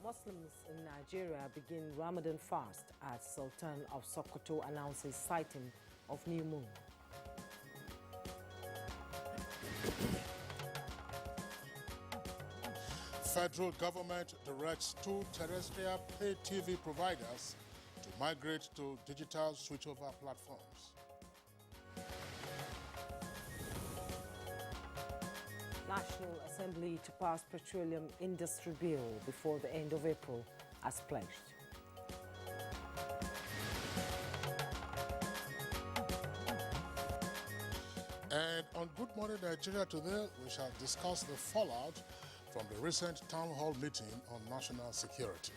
Muslims in Nigeria begin Ramadan fast as Sultan of Sokoto announces sighting of new moon. Federal government directs 2 terrestrial pay TV providers to migrate to digital switchover platforms. National Assembly to pass Petroleum Industry Bill before the end of April as pledged. And on Good Morning Nigeria today, we shall discuss the fallout from the recent town hall meeting on national security.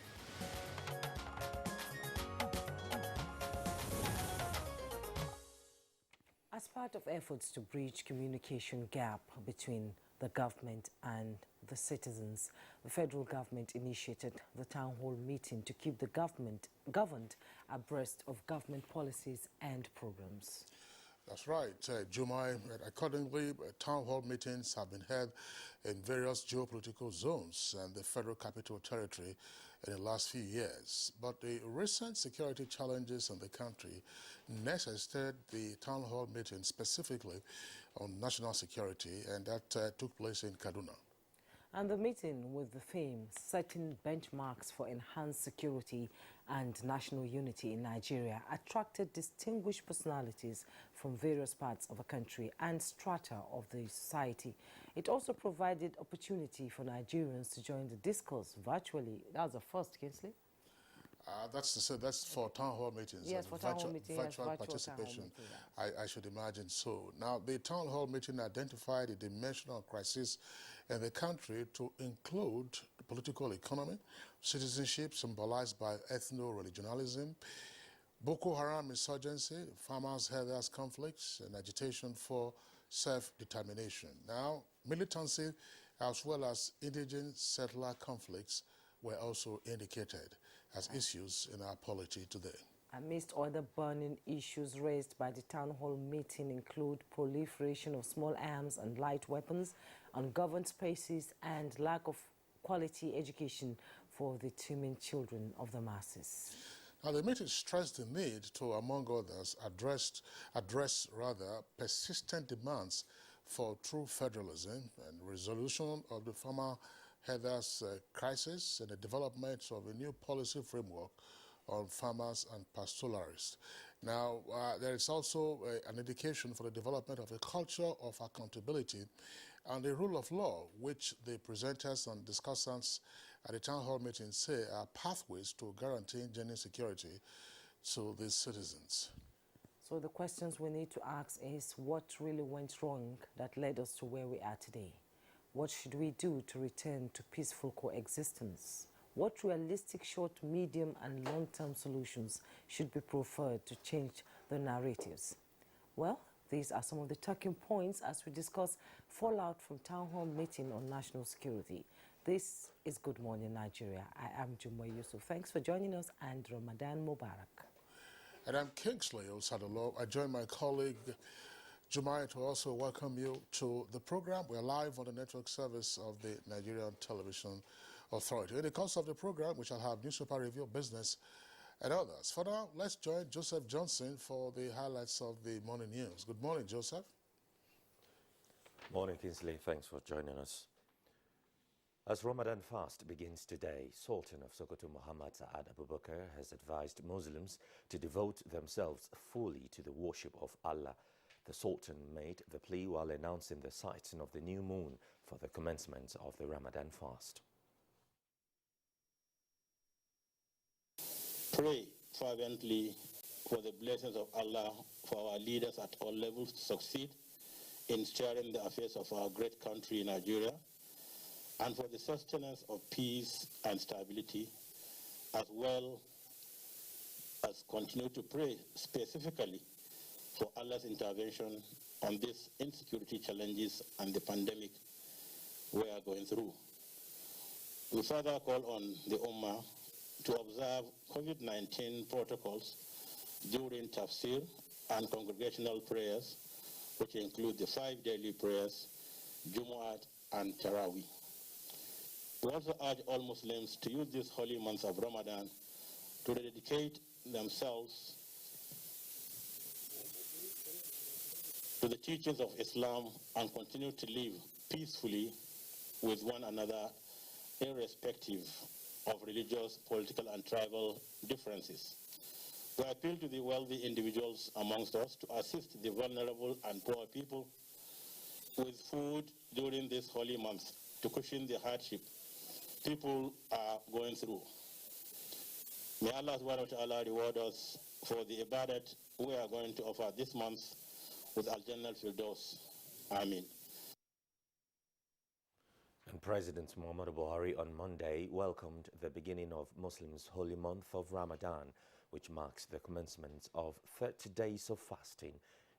As part of efforts to bridge communication gap between the government and the citizens, the federal government initiated the town hall meeting to keep the government governed abreast of government policies and programs. That's right, Jumai. Accordingly, town hall meetings have been held in various geopolitical zones and the Federal Capital Territory in the last few years. But the recent security challenges in the country necessitated the town hall meeting specifically on national security, and that took place in Kaduna. And the meeting with the theme setting benchmarks for enhanced security and national unity in Nigeria attracted distinguished personalities from various parts of the country and strata of the society. It also provided opportunity for Nigerians to join the discourse virtually. That was the first, Kingsley. That's for town hall meetings. Yes, for town hall meetings. Virtual participation. I should imagine so. Now, the town hall meeting identified a dimensional crisis in the country to include the political economy, citizenship symbolized by ethno-regionalism, Boko Haram insurgency, farmers-herders conflicts, and agitation for self-determination. Now, militancy as well as indigenous settler conflicts were also indicated as issues in our polity today. Amidst other burning issues raised by the town hall meeting include proliferation of small arms and light weapons, ungoverned spaces, and lack of quality education for the teeming children of the masses. Now, the meeting stressed the need to, among others, address persistent demands for true federalism and resolution of the farmer herders crisis and the development of a new policy framework on farmers and pastoralists. Now, there is also an indication for the development of a culture of accountability and the rule of law, which the presenters and discussants at the town hall meeting say are pathways to guaranteeing genuine security to the citizens. So the questions we need to ask is, what really went wrong that led us to where we are today? What should we do to return to peaceful coexistence? What realistic short, medium, and long-term solutions should be preferred to change the narratives? Well, these are some of the talking points as we discuss fallout from town hall meeting on national security. This is Good Morning Nigeria. I am Jumai Yusuf. Thanks for joining us, and Ramadan Mubarak. And I'm Kingsley Osadolo. I join my colleague Jumai to also welcome you to the program. We're live on the network service of the Nigerian Television Authority. In the course of the program, we shall have newspaper review, business, and others. For now, let's join Joseph Johnson for the highlights of the morning news. Good morning, Joseph. Morning, Kingsley. Thanks for joining us. As Ramadan fast begins today, Sultan of Sokoto Muhammad Sa'ad Abubakar has advised Muslims to devote themselves fully to the worship of Allah. The Sultan made the plea while announcing the sighting of the new moon for the commencement of the Ramadan fast. Pray fervently for the blessings of Allah for our leaders at all levels to succeed in steering the affairs of our great country, Nigeria, and for the sustenance of peace and stability, as well as continue to pray specifically for Allah's intervention on these insecurity challenges and the pandemic we are going through. We further call on the Ummah to observe COVID-19 protocols during tafsir and congregational prayers, which include the 5 daily prayers, Jumu'at and Taraweeh. We also urge all Muslims to use this holy month of Ramadan to dedicate themselves to the teachings of Islam and continue to live peacefully with one another, irrespective of religious, political, and tribal differences. We appeal to the wealthy individuals amongst us to assist the vulnerable and poor people with food during this holy month to cushion the hardship people are going through. May Allah subhanahu wa ta'ala reward us for the ibadat we are going to offer this month with Al-Jannah al-Firdaus. Ameen. And President Muhammadu Buhari on Monday welcomed the beginning of Muslims' holy month of Ramadan, which marks the commencement of 30 days of fasting.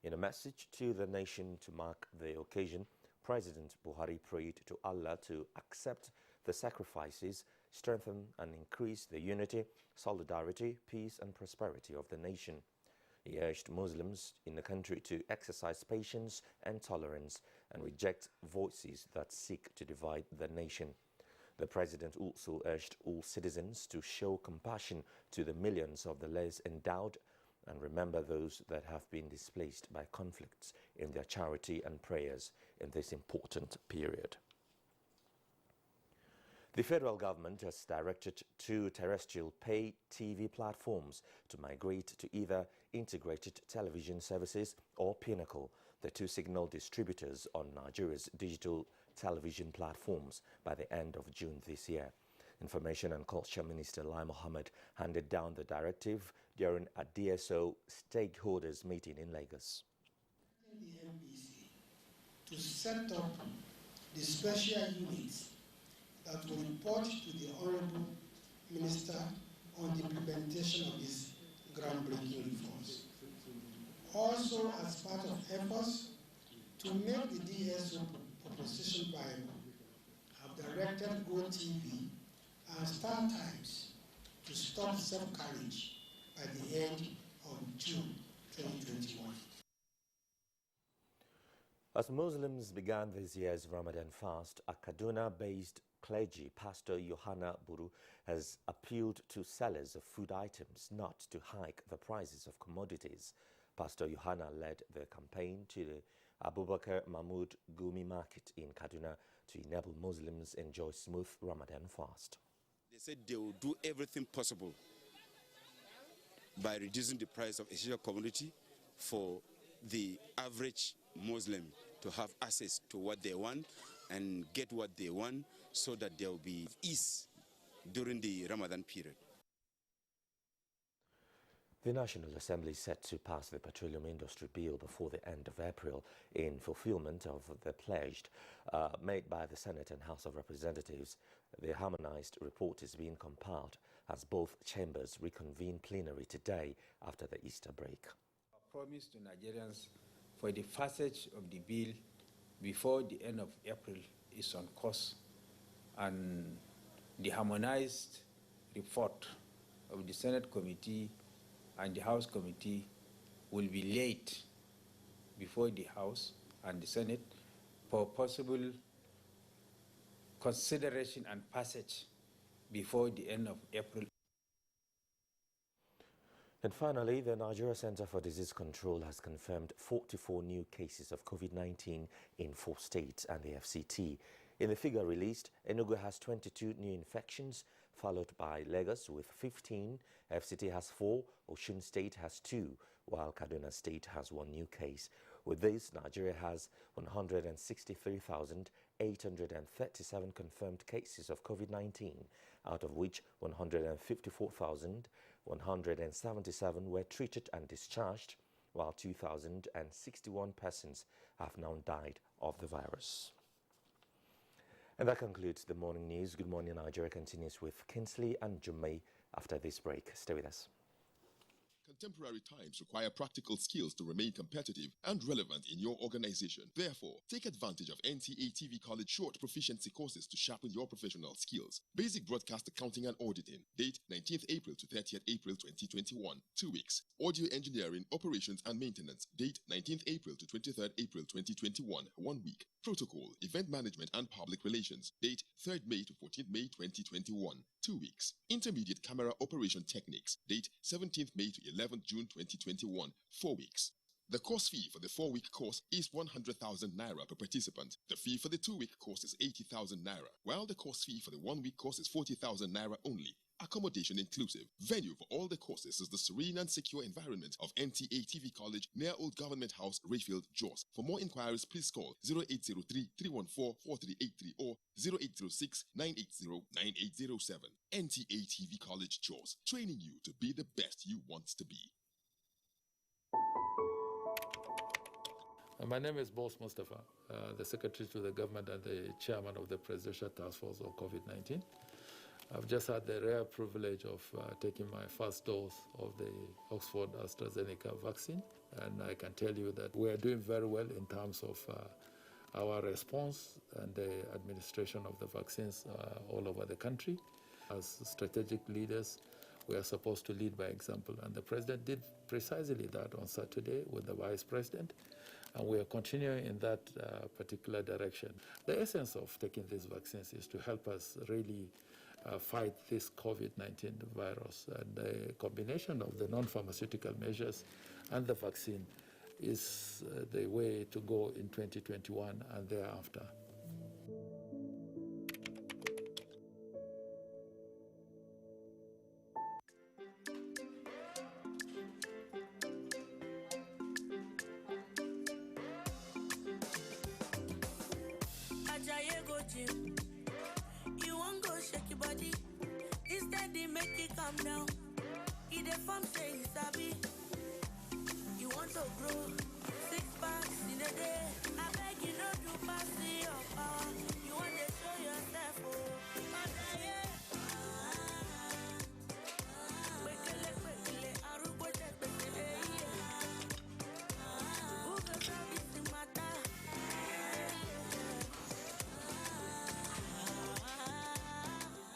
In a message to the nation to mark the occasion, President Buhari prayed to Allah to accept the sacrifices, strengthen and increase the unity, solidarity, peace and prosperity of the nation. He urged Muslims in the country to exercise patience and tolerance and reject voices that seek to divide the nation. The president also urged all citizens to show compassion to the millions of the less endowed and remember those that have been displaced by conflicts in their charity and prayers in this important period. The federal government has directed 2 terrestrial pay TV platforms to migrate to either integrated television services or Pinnacle, the 2 signal distributors on Nigeria's digital television platforms, by the end of June this year. Information and Culture Minister Lai Mohammed handed down the directive during a DSO stakeholders meeting in Lagos. The MPC to set up the special units that will report to the Honorable Minister on the implementation of these groundbreaking reforms. Also, as part of efforts to make the DSO proposition viable, have directed GoTV and StarTimes to stop self-carriage by the end of June 2021. As Muslims began this year's Ramadan fast, a Kaduna-based clergy, Pastor Yohana Buru, has appealed to sellers of food items not to hike the prices of commodities. Pastor Yohana led the campaign to the Abubakar Mahmood Gumi Market in Kaduna to enable Muslims enjoy smooth Ramadan fast. They said they will do everything possible by reducing the price of essential commodity for the average Muslim to have access to what they want and get what they want, so that there will be ease during the Ramadan period. The National Assembly is set to pass the Petroleum Industry Bill before the end of April in fulfillment of the pledge made by the Senate and House of Representatives. The harmonized report is being compiled as both chambers reconvene plenary today after the Easter break. Our promise to Nigerians for the passage of the bill before the end of April is on course, and the harmonized report of the Senate Committee and the House Committee will be laid before the House and the Senate for possible consideration and passage before the end of April. And finally, the Nigeria Center for Disease Control has confirmed 44 new cases of COVID-19 in 4 states and the FCT. In the figure released, Enugu has 22 new infections, followed by Lagos with 15, FCT has 4, Osun State has 2, while Kaduna State has 1 new case. With this, Nigeria has 163,837 confirmed cases of COVID-19, out of which 154,177 were treated and discharged, while 2,061 persons have now died of the virus. And that concludes the morning news. Good Morning Nigeria continues with Kinsley and Jummai after this break. Stay with us. contemporary times require practical skills to remain competitive and relevant in your organization. Therefore, take advantage of NTA TV College short proficiency courses to sharpen your professional skills. Basic Broadcast Accounting and Auditing. Date 19th April to 30th April 2021. 2 weeks. Audio Engineering, Operations and Maintenance. Date 19th April to 23rd April 2021. 1 week. Protocol, Event Management and Public Relations. Date 3rd May to 14th May 2021. 2 weeks. Intermediate Camera Operation Techniques. Date 17th May to 11th June 2021. 4 weeks. The course fee for the 4-week course is 100,000 naira per participant. The fee for the 2-week course is 80,000 naira, while the course fee for the 1-week course is 40,000 naira only. Accommodation inclusive. Venue for all the courses is the serene and secure environment of NTA TV College near Old Government House, Rayfield, Jos. For more inquiries, please call 0803-314-4383 or 0806-980-9807. NTA TV College, Jos, training you to be the best you want to be. My name is Boss Mustafa, the Secretary to the Government and the Chairman of the Presidential Task Force on COVID-19. I've just had the rare privilege of taking my first dose of the Oxford AstraZeneca vaccine, and I can tell you that we are doing very well in terms of our response and the administration of the vaccines all over the country. As strategic leaders, we are supposed to lead by example, and the President did precisely that on Saturday with the Vice President, and we are continuing in that particular direction. The essence of taking these vaccines is to help us really fight this COVID-19 virus, and the combination of the non-pharmaceutical measures and the vaccine is the way to go in 2021 and thereafter. You won't go shake your body. Instead, they make it calm down. Eat the farm, say it's happy. You want to grow 6 packs in a day. I beg you not to pass your power. You want to show yourself, oh.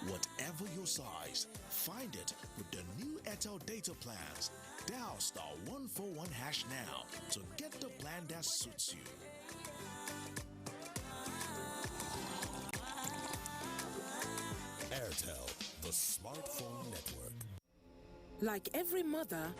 Whatever your size, find it with the new Airtel data plans. Dial *141# now to get the plan that suits you. Airtel, the smartphone network. Like every mother,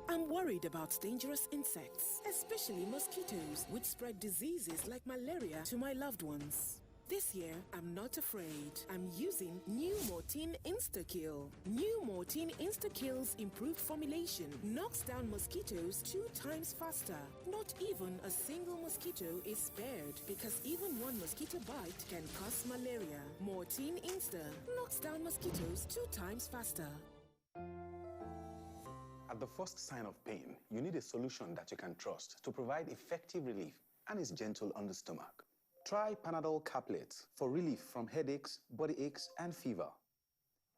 I'm worried about dangerous insects, especially mosquitoes, which spread diseases like malaria to my loved ones. This year, I'm not afraid. I'm using New Mortein Insta-Kill. New Mortein Insta-Kill's improved formulation knocks down mosquitoes 2 times faster. Not even a single mosquito is spared, because even one mosquito bite can cause malaria. Mortein Insta knocks down mosquitoes 2 times faster. At the first sign of pain, you need a solution that you can trust to provide effective relief and is gentle on the stomach. Try Panadol Caplets for relief from headaches, body aches, and fever.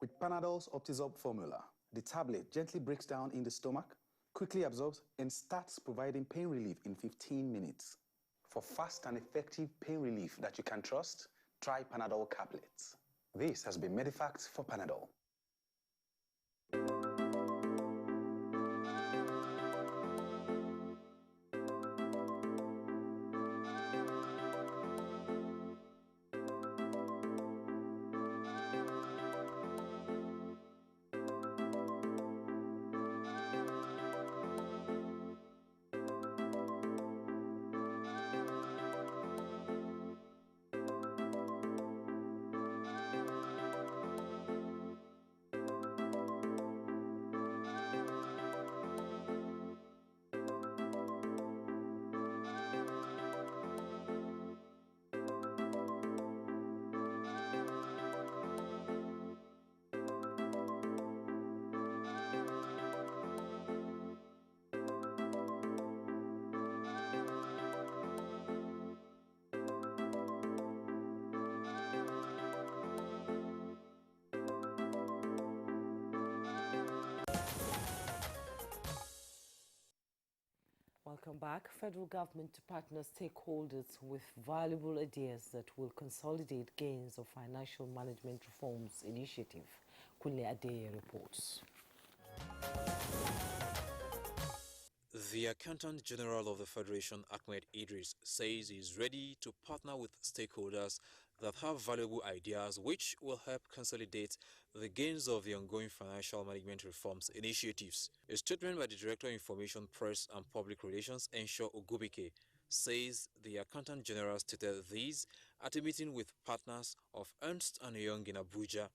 With Panadol's Optizorb formula, the tablet gently breaks down in the stomach, quickly absorbs, and starts providing pain relief in 15 minutes. For fast and effective pain relief that you can trust, try Panadol Caplets. This has been Medifact for Panadol. Welcome back. Federal government to partner stakeholders with valuable ideas that will consolidate gains of financial management reforms initiative. Kunle Adeye reports. The Accountant General of the Federation, Ahmed Idris, says he is ready to partner with stakeholders that have valuable ideas which will help consolidate the gains of the ongoing financial management reforms initiatives. A statement by the Director of Information, Press and Public Relations, Ensure Ogubike, says the Accountant General stated these at a meeting with partners of Ernst & Young in Abuja.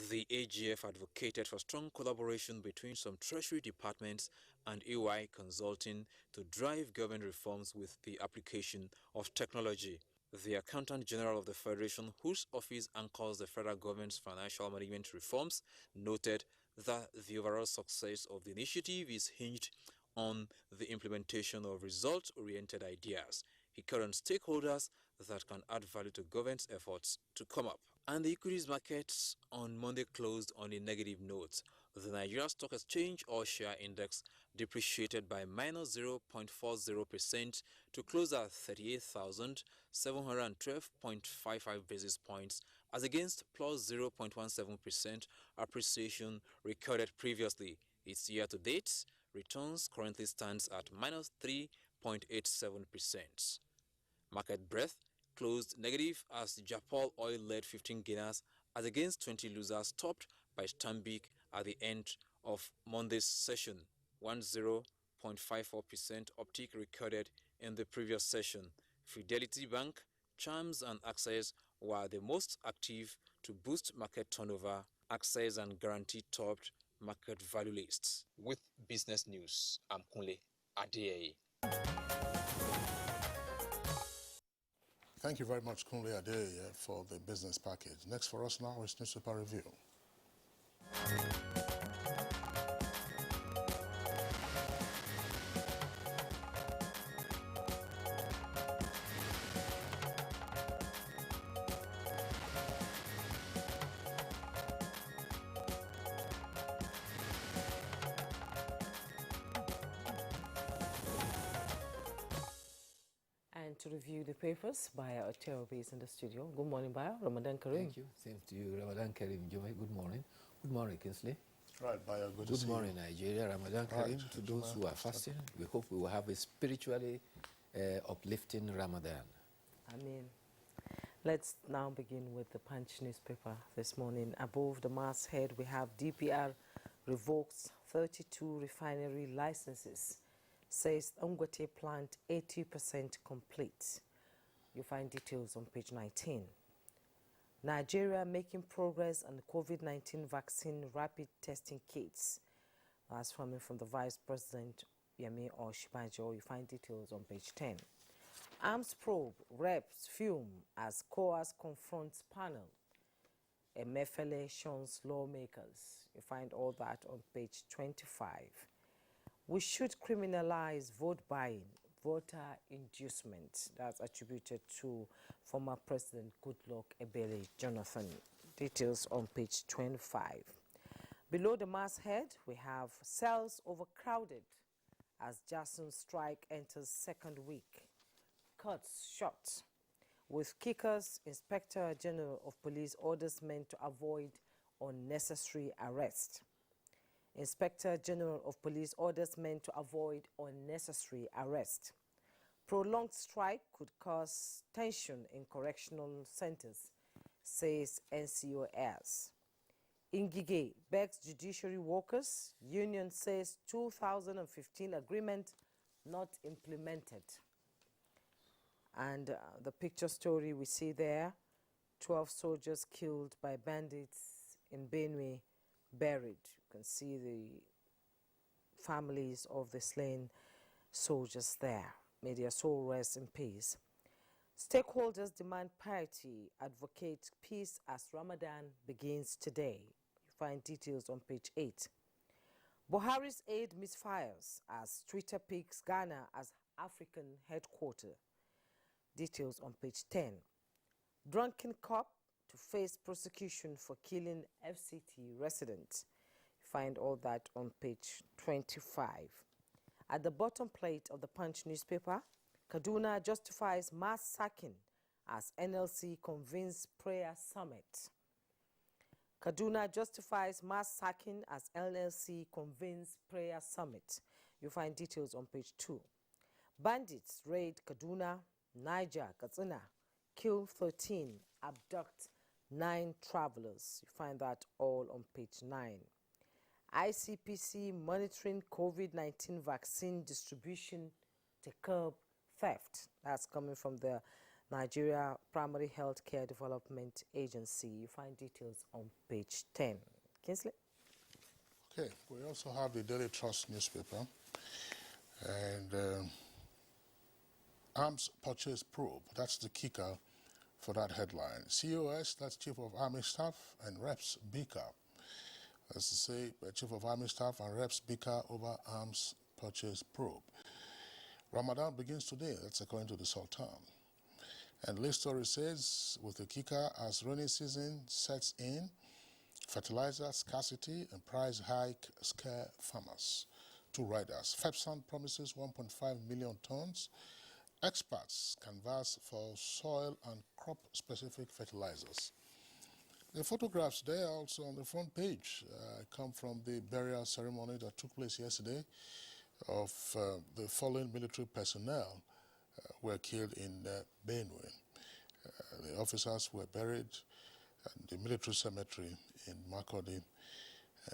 The AGF advocated for strong collaboration between some Treasury departments and EY Consulting to drive government reforms with the application of technology. The Accountant General of the Federation, whose office anchors the federal government's financial management reforms, noted that the overall success of the initiative is hinged on the implementation of result-oriented ideas. He called on stakeholders that can add value to government's efforts to come up. And the equities markets on Monday closed on a negative note. The Nigerian Stock Exchange All-Share Index depreciated by minus 0.40% to close at 38,712.55 basis points, as against plus 0.17% appreciation recorded previously. Its year-to-date returns currently stands at minus 3.87%. Market breadth closed negative as Japol Oil led 15 gainers as against 20 losers, topped by Stanbic at the end of Monday's session. 10.54% uptick recorded in the previous session. Fidelity Bank, Charms and Access were the most active to boost market turnover. Access and Guarantee topped market value lists. With business news, I'm Kunle Adeye. Thank you very much, Kunle Adeye, for the business package. Next for us now is Newspaper Review. And to review the papers, Baya Otero is in the studio. Good morning, Baya. Ramadan Kareem. Thank you. Same to you, Ramadan Kareem. Good morning. Good morning, Kinsley. Right, Baya, good morning, Nigeria. Ramadan Kareem to those who are fasting. We hope we will have a spiritually uplifting Ramadan. Amen. Let's now begin with the Punch newspaper this morning. Above the masthead, we have DPR revokes 32 refinery licenses. Says Dangote plant 80% complete. You find details on page 19. Nigeria making progress on the COVID-19 vaccine rapid testing kits. That's from the Vice President, Yemi Osinbajo. You find details on page 10. Arms probe reps fume as COAS confronts panel. Emefiele shuns lawmakers. You find all that on page 25. We should criminalize vote buying, voter inducement. That's attributed to former President Goodluck Ebele Jonathan. Details on page 25. Below the masthead, we have cells overcrowded as Jackson strike enters second week. Cuts short. With kickers, Inspector General of Police orders men to avoid unnecessary arrest. Inspector General of Police orders men to avoid unnecessary arrest. Prolonged strike could cause tension in correctional centers, says NCOS. Ngige begs judiciary workers. Union says 2015 agreement not implemented. And the picture story we see there, 12 soldiers killed by bandits in Benue, buried. You can see the families of the slain soldiers there. May their soul rest in peace. Stakeholders demand parity, advocate peace as Ramadan begins today. You find details on page 8. Buhari's aid misfires as Twitter picks Ghana as African headquarters. Details on page 10. Drunken cop to face prosecution for killing FCT resident. You find all that on page 25. At the bottom plate of the Punch newspaper, Kaduna justifies mass sacking as NLC convenes prayer summit. Kaduna justifies mass sacking as NLC convenes prayer summit. You'll find details on page 2. Bandits raid Kaduna, Niger, Katsina, kill 13, abduct 9 travelers. You find that all on page 9. ICPC monitoring COVID-19 vaccine distribution to curb theft. That's coming from the Nigeria Primary Healthcare Development Agency. You find details on page 10. Kingsley? Okay, we also have the Daily Trust newspaper. And arms purchase probe, that's the kicker for that headline. COS, that's Chief of Army Staff, and Reps Bika. As to say, Chief of Army Staff and Reps Bika over arms purchase probe. Ramadan begins today, that's according to the Sultan. And this story says, with the kicker, as rainy season sets in, fertilizer scarcity and price hike scare farmers. 2 riders. FEPSAN promises 1.5 million tons. Experts canvass for soil and crop-specific fertilizers. The photographs there also on the front page come from the burial ceremony that took place yesterday of the fallen military personnel were killed in Benue. The officers were buried at the military cemetery in Makurdi,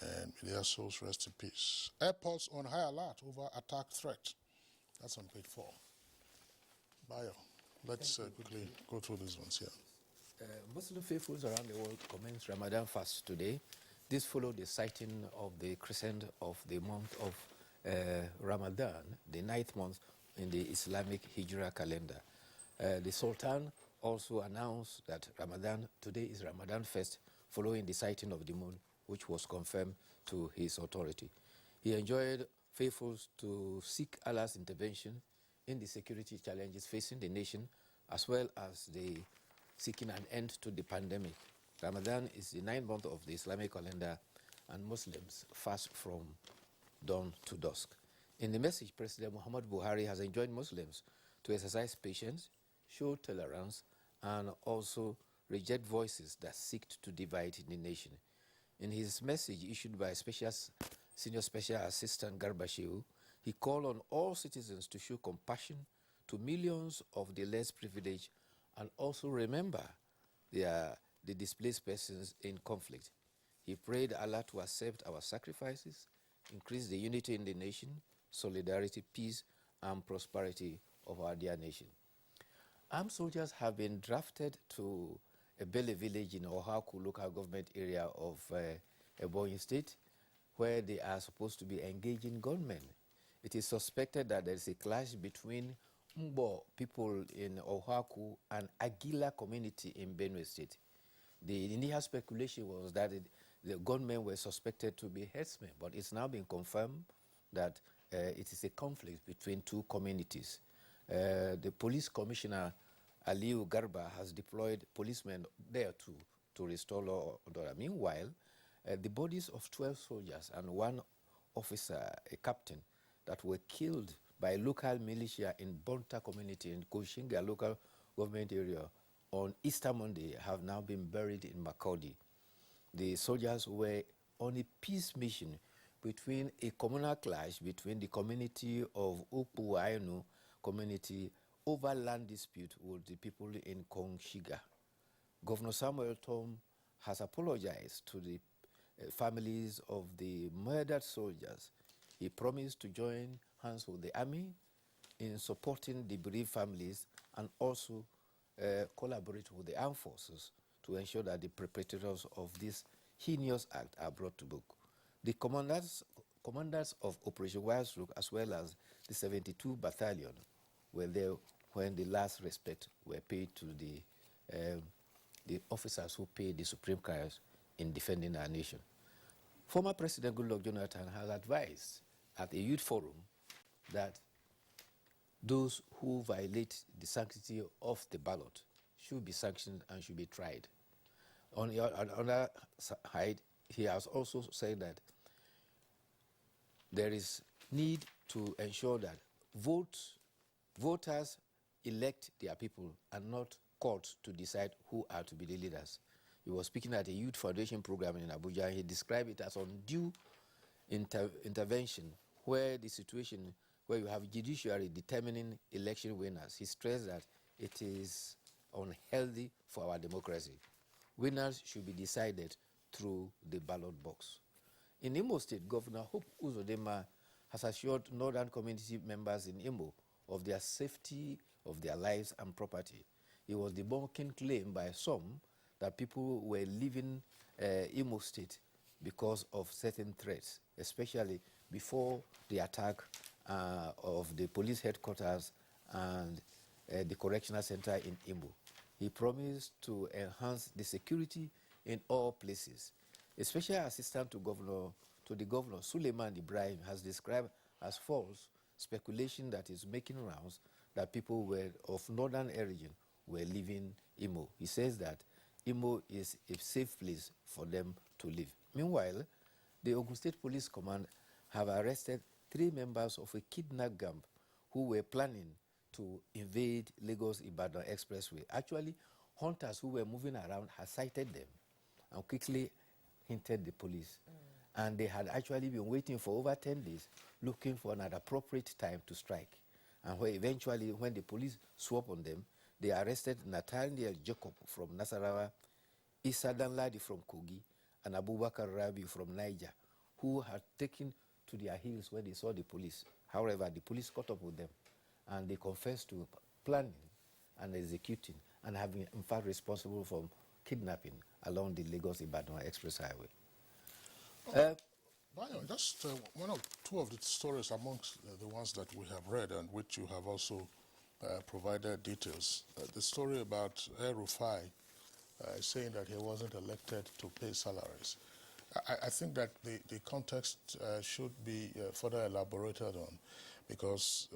and may their souls rest in peace. Airports on high alert over attack threat. That's on page 4. Bayo, let's quickly go through these ones here. Muslim faithfuls around the world commence Ramadan fast today. This followed the sighting of the crescent of the month of Ramadan, the 9th month in the Islamic Hijrah calendar. The Sultan also announced that today is Ramadan fest, following the sighting of the moon, which was confirmed to his authority. He enjoined faithfuls to seek Allah's intervention in the security challenges facing the nation, as well as the seeking an end to the pandemic. Ramadan is the 9th month of the Islamic calendar, and Muslims fast from dawn to dusk. In the message, President Muhammad Buhari has enjoined Muslims to exercise patience, show tolerance, and also reject voices that seek to divide the nation. In his message issued by Senior Special Assistant Garba Shehu, he called on all citizens to show compassion to millions of the less privileged and also remember the displaced persons in conflict. He prayed Allah to accept our sacrifices, increase the unity in the nation, solidarity, peace, and prosperity of our dear nation. Armed soldiers have been drafted to Ebele village in Ohaku local government area of Ebonyi State, where they are supposed to be engaging gunmen. It is suspected that there is a clash between Mbo people in Ohaku and Agila community in Benue State. The initial speculation was that the gunmen were suspected to be herdsmen, but it's now been confirmed that it is a conflict between 2 communities. The police commissioner, Aliu Garba, has deployed policemen there to restore law and order. Meanwhile, the bodies of 12 soldiers and 1 officer, a captain, that were killed by local militia in Bonta community in Koshinga local government area on Easter Monday have now been buried in Makurdi. The soldiers were on a peace mission between a communal clash between the community of Upu Ainu community over land dispute with the people in Kongshiga. Governor Samuel Tom has apologized to the families of the murdered soldiers. He promised to join hands with the army in supporting the bereaved families and also collaborate with the armed forces to ensure that the perpetrators of this heinous act are brought to book. The commanders of Operation Wildstroke, as well as the 72 Battalion, were there when the last respect were paid to the officers who paid the supreme price in defending our nation. Former President Goodluck Jonathan has advised at a youth forum that those who violate the sanctity of the ballot should be sanctioned and should be tried. On the other side, he has also said that there is need to ensure that voters elect their people and not courts to decide who are to be the leaders. He was speaking at a youth foundation program in Abuja. He described it as undue intervention, where the situation where you have judiciary determining election winners. He stressed that it is unhealthy for our democracy. Winners should be decided through the ballot box. In Imo State, Governor Hope Uzodinma has assured northern community members in Imo of their safety of their lives and property. It was debunking claim by some that people were leaving Imo State because of certain threats, especially before the attack of the police headquarters and the correctional center in Imo. He promised to enhance the security in all places. A special assistant to the governor, Suleiman Ibrahim, has described as false speculation that is making rounds that people of northern origin were leaving Imo. He says that Imo is a safe place for them to live. Meanwhile, the Ogun State Police Command have arrested 3 members of a kidnap gang who were planning to invade Lagos-Ibadan Expressway. Actually, hunters who were moving around had sighted them and quickly hinted the police. And they had actually been waiting for over 10 days, looking for an appropriate time to strike. And eventually, when the police swooped on them, they arrested Nathaniel Jacob from Nasarawa, Issa Danladi from Kogi, and Abubakar Rabi from Niger, who had taken to their heels when they saw the police. However, the police caught up with them, and they confessed to planning and executing, and have been, in fact, responsible for kidnapping along the Lagos-Ibadan Express Highway. Just one or two of the stories amongst the ones that we have read and which you have also provided details. The story about El-Rufai saying that he wasn't elected to pay salaries. I think that the context should be further elaborated on, because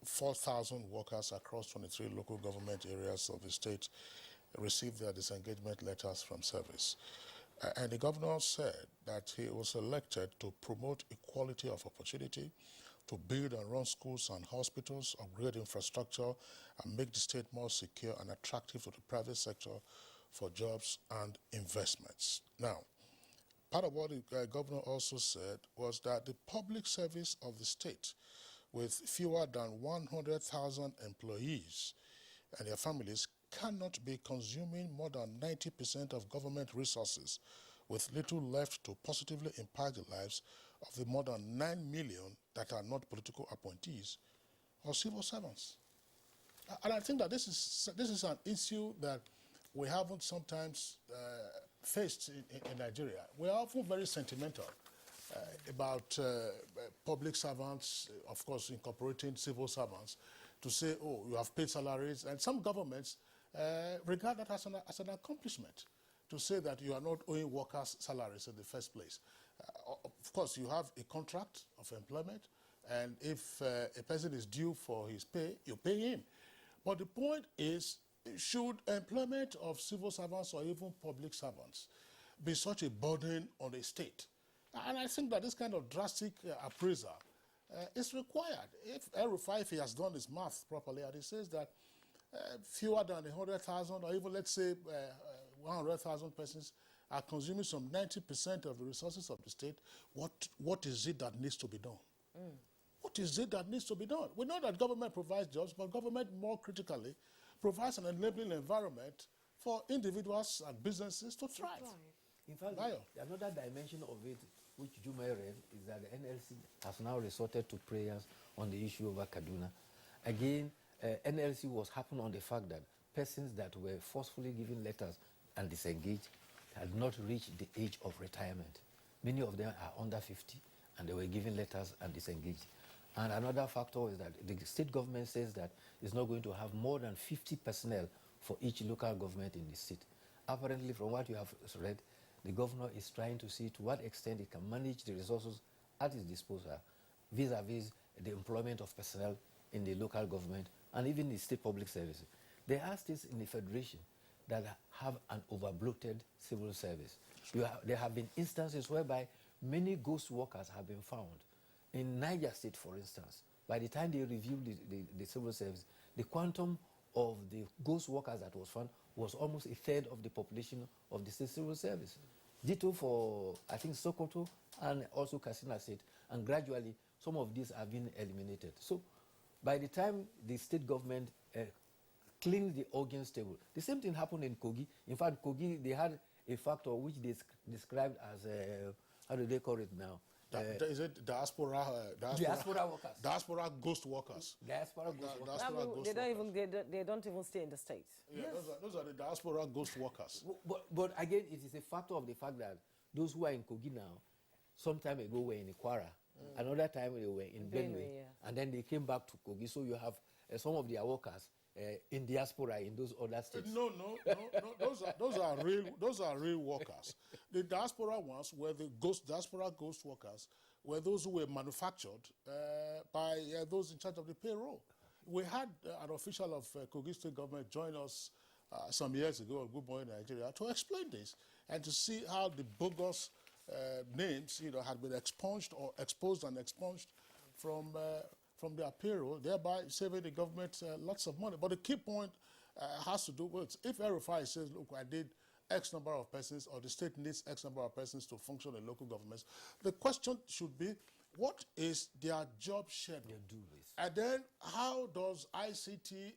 4,000 workers across 23 local government areas of the state received their disengagement letters from service. And the governor said that he was elected to promote equality of opportunity, to build and run schools and hospitals, upgrade infrastructure, and make the state more secure and attractive to the private sector for jobs and investments. Now, part of what the governor also said was that the public service of the state, with fewer than 100,000 employees and their families, cannot be consuming more than 90% of government resources, with little left to positively impact the lives of the more than 9 million that are not political appointees or civil servants. And I think that this is an issue that we haven't sometimes faced in Nigeria. We are often very sentimental about public servants, of course incorporating civil servants, to say, oh, you have paid salaries, and some governments regard that as an accomplishment, to say that you are not owing workers salaries in the first place. Of course, you have a contract of employment, and if a person is due for his pay, you pay him. But the point is, should employment of civil servants or even public servants be such a burden on the state? And I think that this kind of drastic appraisal is required. If El-Rufai, if he has done his math properly, and he says that fewer than 100,000, or even let's say 100,000 persons are consuming some 90% of the resources of the state, what is it that needs to be done? What is it that needs to be done? We know that government provides jobs, but government more critically provides an enabling environment for individuals and businesses to thrive. In fact, another dimension of it, which you may read, is that the NLC has now resorted to prayers on the issue of Kaduna. Again, NLC was happening on the fact that persons that were forcefully given letters and disengaged had not reached the age of retirement. Many of them are under 50, and they were given letters and disengaged. And another factor is that the state government says that it's not going to have more than 50 personnel for each local government in the state. Apparently, from what you have read, the governor is trying to see to what extent he can manage the resources at his disposal vis-a-vis the employment of personnel in the local government and even the state public services. There are states in the federation that have an overbloated civil service. There have been instances whereby many ghost workers have been found In Niger State, for instance, by the time they reviewed the civil service, the quantum of the ghost workers that was found was almost a third of the population of the state civil service. Ditto for, I think, Sokoto and also Katsina State, and gradually some of these have been eliminated. So by the time the state government cleaned the organs table, the same thing happened in Kogi. In fact, Kogi, they had a factor which they described as, how do they call it now? Is it diaspora workers? Diaspora ghost workers. Diaspora ghost workers. They don't even stay in the States. Yeah, yes. those are the diaspora ghost workers. But again, it is a factor of the fact that those who are in Kogi now, some time ago were in Ikwara, another time they were in Benue, and then they came back to Kogi. So you have some of their workers in diaspora in those other states. No. Those are real workers. The diaspora ones were the diaspora ghost workers, were those who were manufactured by those in charge of the payroll. We had an official of Kogi State government join us some years ago on Good Morning Nigeria to explain this and to see how the bogus names, had been exposed and expunged from their payroll, thereby saving the government lots of money. But the key point has to do with, if RFI says, look, I did X number of persons, or the state needs X number of persons to function in local governments, the question should be, what is their job schedule? And then how does ICT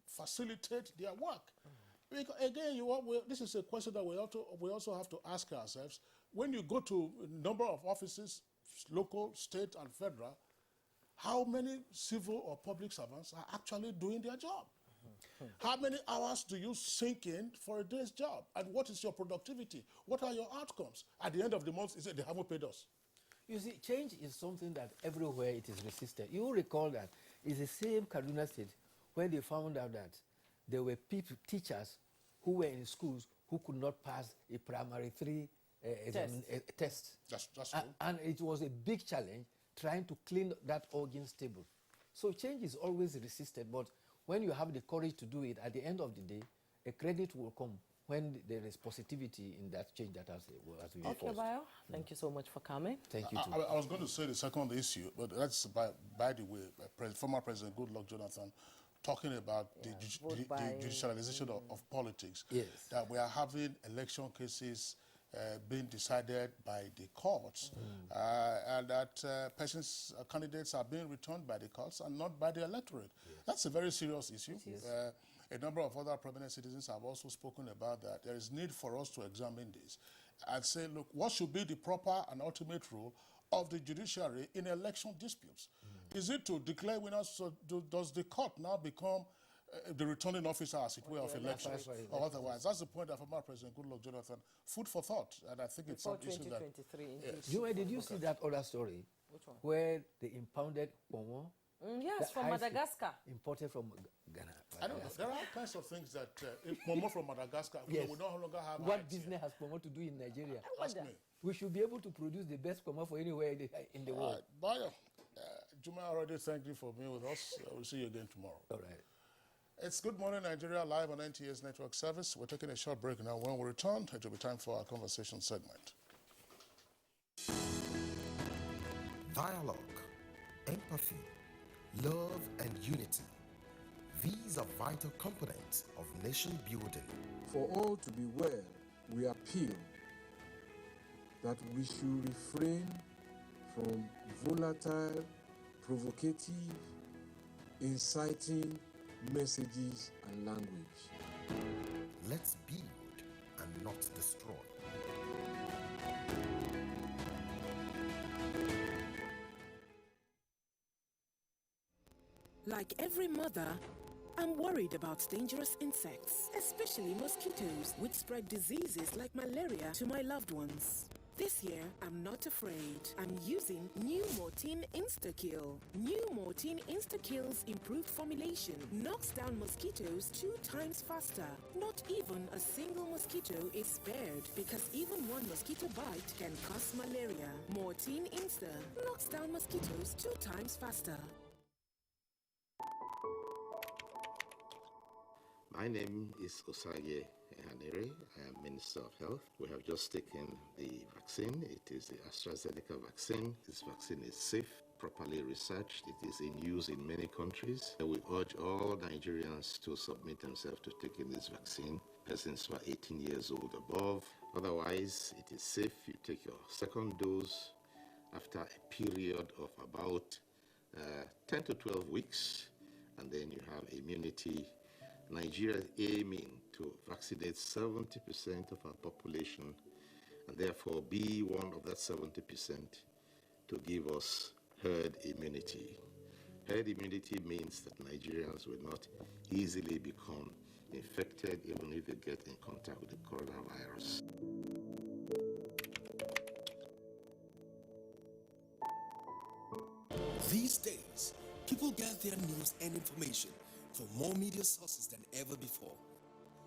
facilitate their work? Because again, this is a question that we also have to ask ourselves. When you go to a number of offices, local, state, and federal, how many civil or public servants are actually doing their job? How many hours do you sink in for a day's job? And what is your productivity? What are your outcomes? At the end of the month, is it they haven't paid us? You see, change is something that everywhere it is resisted. You will recall that it's the same Kaduna State when they found out that there were teachers who were in schools who could not pass a primary 3 test. That's true. And it was a big challenge trying to clean that organs table. So change is always resisted, but when you have the courage to do it, at the end of the day, a credit will come when there is positivity in that change that has been forced. Okay, Bayo, thank you so much for coming. Thank you, too. I was going to say the second issue, but that's, by the way, former President Goodluck Jonathan talking about the judicialization of politics. Yes. That we are having election cases being decided by the courts, and that candidates are being returned by the courts and not by the electorate. Yes. That's a very serious issue. A number of other prominent citizens have also spoken about that. There is need for us to examine this and say, look, what should be the proper and ultimate role of the judiciary in election disputes? Is it to declare winners? So does the court now become the returning officer, as it were, of elections, or otherwise? That's the point that former President Goodluck Jonathan, food for thought, and I think it's before something that... 2023. Did you see that other story? Which one? Where they impounded Pomo? Yes, from Madagascar. Imported from Ghana. I don't know. There are all kinds of things that Pomo from Madagascar, yes. We no longer have. What business has Pomo to do in Nigeria? Ask me. We should be able to produce the best Pomo for anywhere in the world. Bayo, Juma already thanked you for being with us. We'll see you again tomorrow. All right. It's Good Morning Nigeria, live on NTA's network service. We're taking a short break now. When we return, it will be time for our conversation segment. Dialogue, empathy, love, and unity. These are vital components of nation building. For all to be well, we appeal that we should refrain from volatile, provocative, inciting messages and language. Let's build and not destroy. Like every mother, I'm worried about dangerous insects, especially mosquitoes, which spread diseases like malaria to my loved ones. This year, I'm not afraid. I'm using new Mortein Insta-Kill. New Mortein Insta-Kill's improved formulation knocks down mosquitoes 2 times faster. Not even a single mosquito is spared, because even one mosquito bite can cause malaria. Mortein Insta knocks down mosquitoes 2 times faster. My name is Osage Ehanere. I am Minister of Health. We have just taken the vaccine. It is the AstraZeneca vaccine. This vaccine is safe properly researched. It is in use in many countries. We urge all Nigerians to submit themselves to taking this vaccine. Persons who are 18 years old above. Otherwise, it is safe. You take your second dose after a period of about 10 to 12 weeks, and then you have immunity. Nigeria is aiming to vaccinate 70% of our population, and therefore be one of that 70% to give us herd immunity. Herd immunity means that Nigerians will not easily become infected even if they get in contact with the coronavirus. These days, people get their news and information from more media sources than ever before.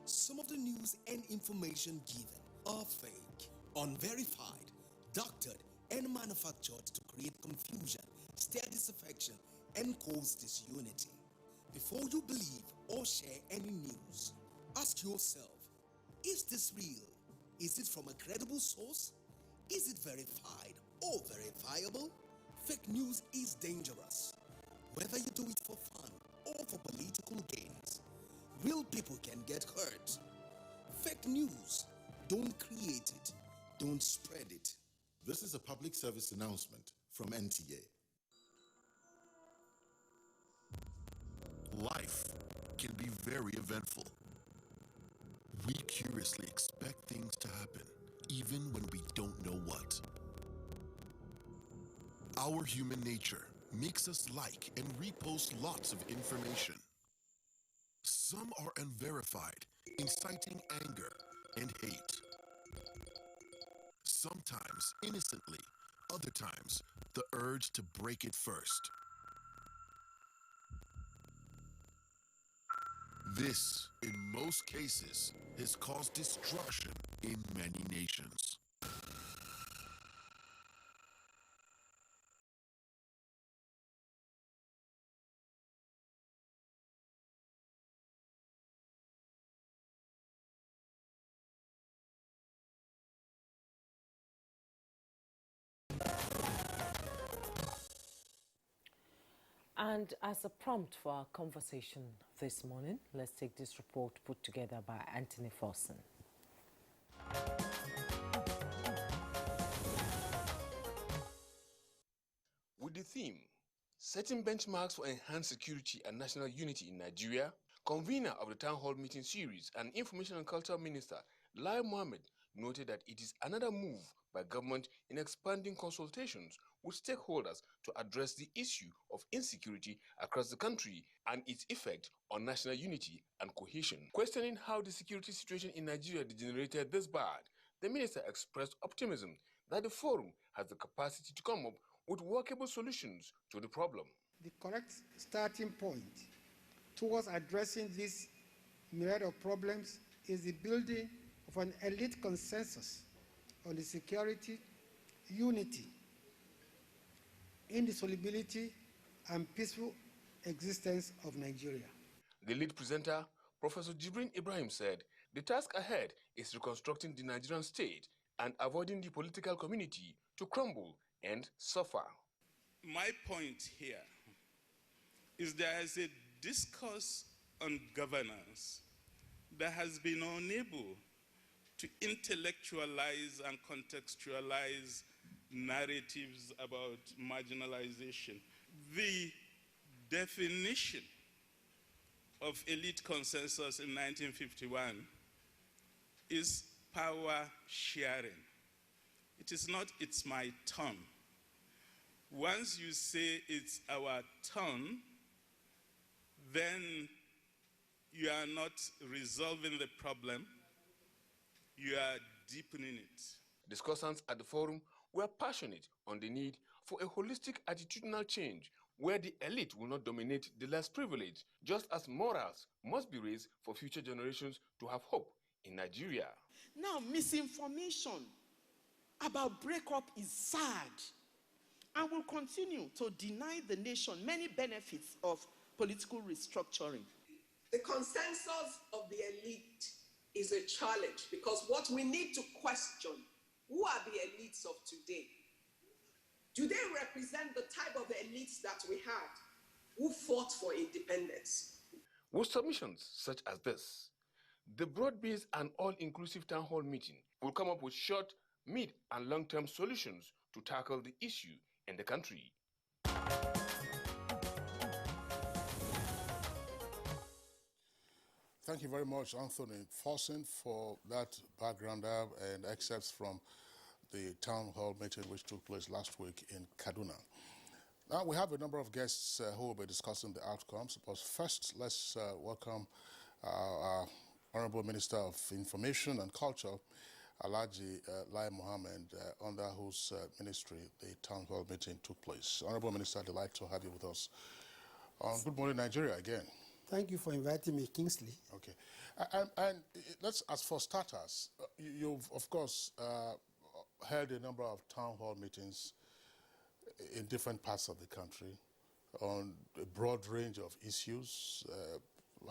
Some of the news and information given are fake, unverified, doctored, and manufactured to create confusion, stir disaffection, and cause disunity. Before you believe or share any news, ask yourself, is this real? Is it from a credible source? Is it verified or verifiable? Fake news is dangerous. Whether you do it for fun or for political gains, real people can get hurt. Fake news, don't create it, don't spread it. This is a public service announcement from NTA. Life can be very eventful. We curiously expect things to happen, even when we don't know what. Our human nature makes us like and repost lots of information. Some are unverified, inciting anger and hate. Sometimes innocently, other times the urge to break it first. This, in most cases, has caused destruction in many nations. And as a prompt for our conversation this morning, let's take this report put together by Anthony Forson. With the theme, Setting Benchmarks for Enhanced Security and National Unity in Nigeria, convener of the Town Hall Meeting Series and Information and Culture Minister, Lai Mohammed, noted that it is another move by government in expanding consultations with stakeholders to address the issue of insecurity across the country and its effect on national unity and cohesion. Questioning how the security situation in Nigeria degenerated this bad, the minister expressed optimism that the forum has the capacity to come up with workable solutions to the problem. The correct starting point towards addressing this myriad of problems is the building of an elite consensus on the security, unity, indissolubility, and peaceful existence of Nigeria. The lead presenter, Professor Jibrin Ibrahim, said the task ahead is reconstructing the Nigerian state and avoiding the political community to crumble and suffer. My point here is there is a discourse on governance that has been unable to intellectualize and contextualize narratives about marginalization. The definition of elite consensus in 1951 is power sharing. It is not, it's my turn. Once you say it's our turn, then you are not resolving the problem, you are deepening it. Discussants at the forum were passionate on the need for a holistic attitudinal change where the elite will not dominate the less privileged, just as morals must be raised for future generations to have hope in Nigeria. Now, misinformation about breakup is sad and will continue to deny the nation many benefits of political restructuring. The consensus of the elite is a challenge because what we need to question, who are the elites of today? Do they represent the type of elites that we had who fought for independence? With submissions such as this, the broad-based and all-inclusive town hall meeting will come up with short, mid, and long-term solutions to tackle the issue in the country. Thank you very much, Anthony Forson, for that background and excerpts from the town hall meeting which took place last week in Kaduna. Now, we have a number of guests who will be discussing the outcomes, but first, let's welcome our Honorable Minister of Information and Culture, Alhaji Lai Mohammed, under whose ministry the town hall meeting took place. Honorable Minister, delighted to have you with us. Good morning, Nigeria, again. Thank you for inviting me, Kingsley. Okay. And let's, as for starters, you've, of course, held a number of town hall meetings in different parts of the country on a broad range of issues,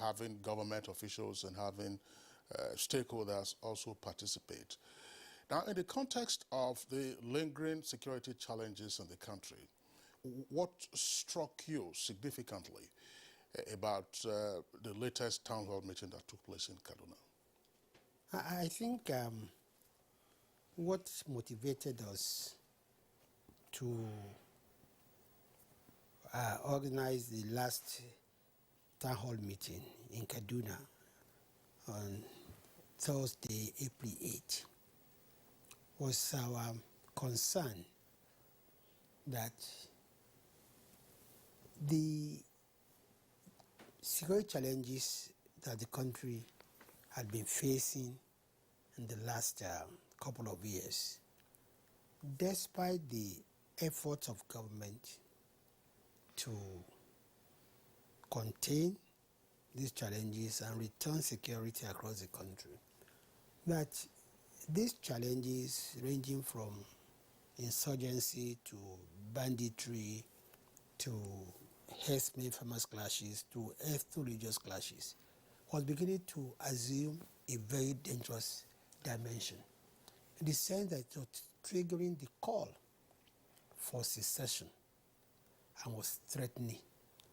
having government officials and having stakeholders also participate. Now, in the context of the lingering security challenges in the country, what struck you significantly about the latest town hall meeting that took place in Kaduna? I think what motivated us to organize the last town hall meeting in Kaduna on Thursday, April 8, was our concern that the security challenges that the country had been facing in the last couple of years, despite the efforts of government to contain these challenges and return security across the country, that these challenges ranging from insurgency to banditry to herdsmen farmers clashes to ethno-religious clashes was beginning to assume a very dangerous dimension, in the sense that it was triggering the call for secession and was threatening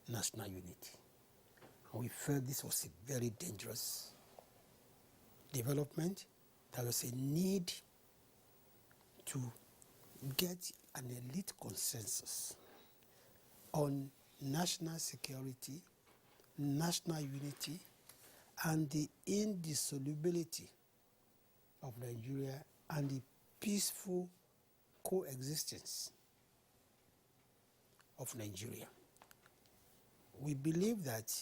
national unity. And we felt this was a very dangerous development. There was a need to get an elite consensus on national security, national unity, and the indissolubility of Nigeria and the peaceful coexistence of Nigeria. We believe that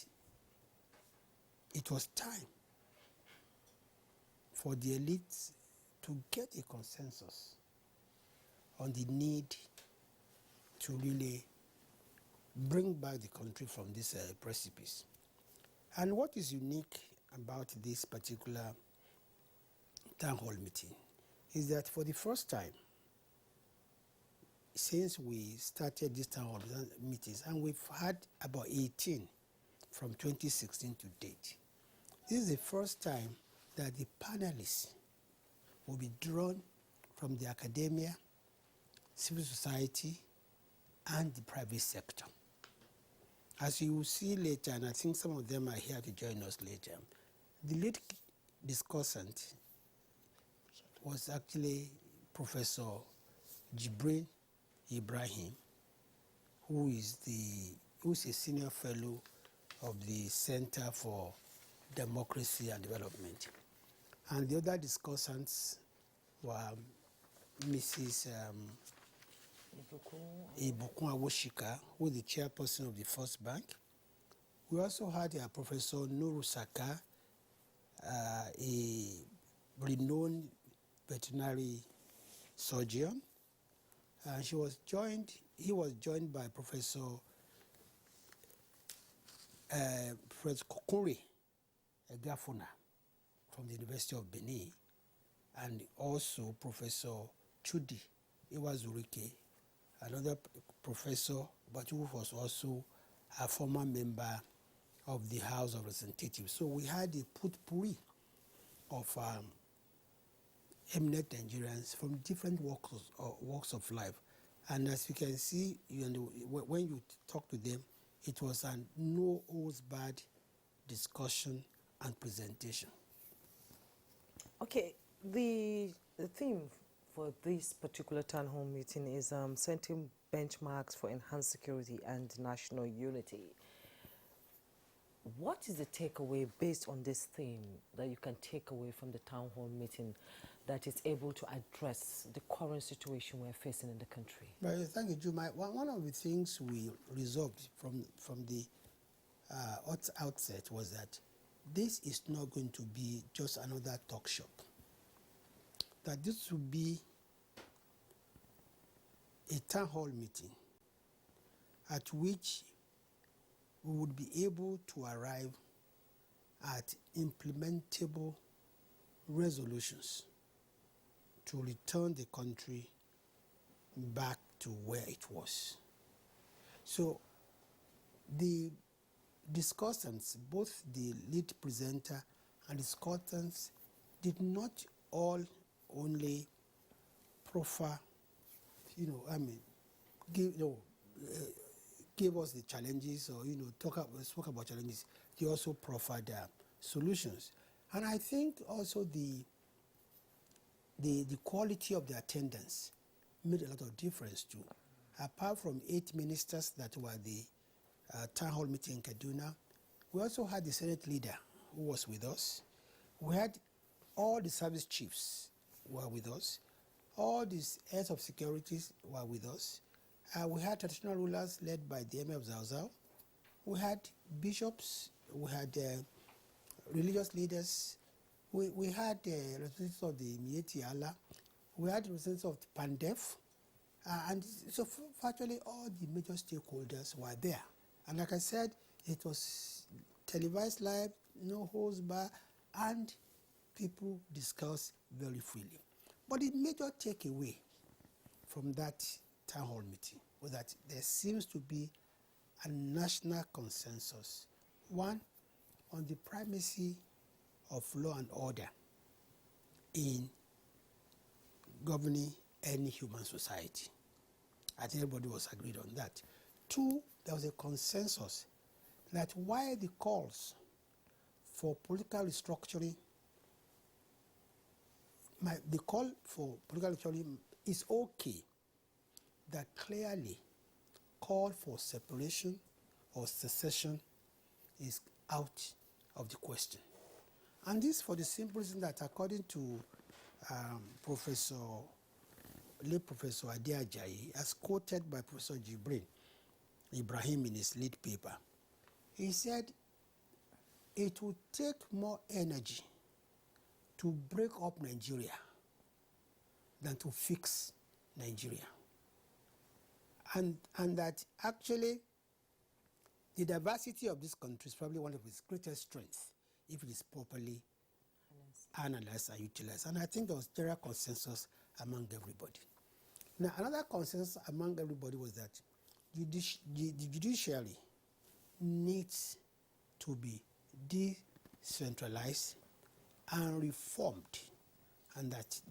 it was time for the elites to get a consensus on the need to really bring back the country from this precipice. And what is unique about this particular town hall meeting is that for the first time since we started this town hall meetings, and we've had about 18 from 2016 to date, this is the first time that the panelists will be drawn from the academia, civil society, and the private sector. As you will see later, and I think some of them are here to join us later, the lead discussant was actually Professor Jibril Ibrahim, who is a senior fellow of the Center for Democracy and Development. And the other discussants were Mrs. Ibukun Awoshika, who is the chairperson of the First Bank. We also had Professor Nuru Saka, a renowned veterinary surgeon. He was joined by Professor Kokore Egafuna from the University of Benin, and also Professor Chudi Iwazurike, another professor, but who was also a former member of the House of Representatives. So we had a potpourri of eminent Nigerians from different walks of life. And as you can see, when you talk to them, it was a no holds barred discussion and presentation. Okay, the theme for this particular town hall meeting is setting benchmarks for enhanced security and national unity. What is the takeaway based on this theme that you can take away from the town hall meeting that is able to address the current situation we're facing in the country? Well, thank you, Juma. One of the things we resolved from the outset was that this is not going to be just another talk shop. That this will be a town hall meeting at which we would be able to arrive at implementable resolutions to return the country back to where it was. So the discussants, both the lead presenter and discussants, did not all only proffer, give us the challenges or spoke about challenges. They also proffered solutions, and I think also the quality of the attendance made a lot of difference too. Apart from 8 ministers that were the town hall meeting in Kaduna, we also had the Senate leader who was with us. We had all the service chiefs were with us. All these heads of securities were with us. We had traditional rulers led by the Emir of Zauzau. We had bishops. We had religious leaders. We had representatives of the Mieti Allah. We had representatives of the Pandef. And so virtually all the major stakeholders were there. And like I said, it was televised live, no holds bar, and people discussed very freely. But the major takeaway from that town hall meeting was that there seems to be a national consensus, one, on the primacy of law and order in governing any human society. I think everybody was agreed on that. Two, there was a consensus that while the calls for political restructuring, the call for political restructuring is okay, that clearly call for separation or secession is out of the question. And this for the simple reason that according to late Professor Ade Ajayi, as quoted by Professor Ibrahim in his lead paper, he said it would take more energy to break up Nigeria than to fix Nigeria. And that actually the diversity of this country is probably one of its greatest strengths if it is properly analyzed and utilized. And I think there was general consensus among everybody. Now, another consensus among everybody was that the judiciary needs to be decentralized and reformed, and that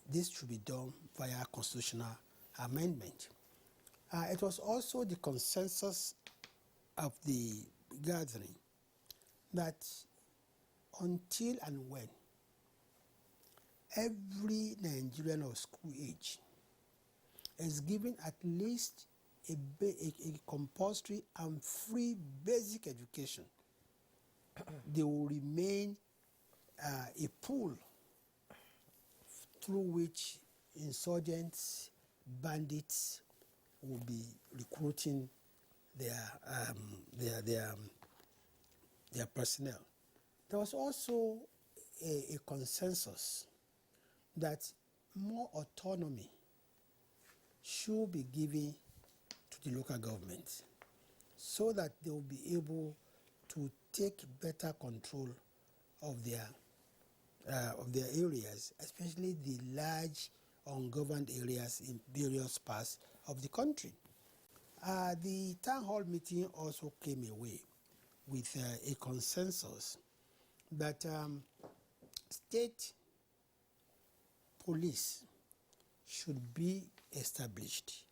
this should be done via constitutional amendment. It was also the consensus of the gathering that until and when every Nigerian of school age is given at least a compulsory and free basic education, they will remain a pool through which insurgents, bandits will be recruiting their personnel. There was also a consensus that more autonomy should be given to the local government so that they will be able to take better control of their areas, especially the large ungoverned areas in various parts of the country. The town hall meeting also came away with a consensus that state police should be established,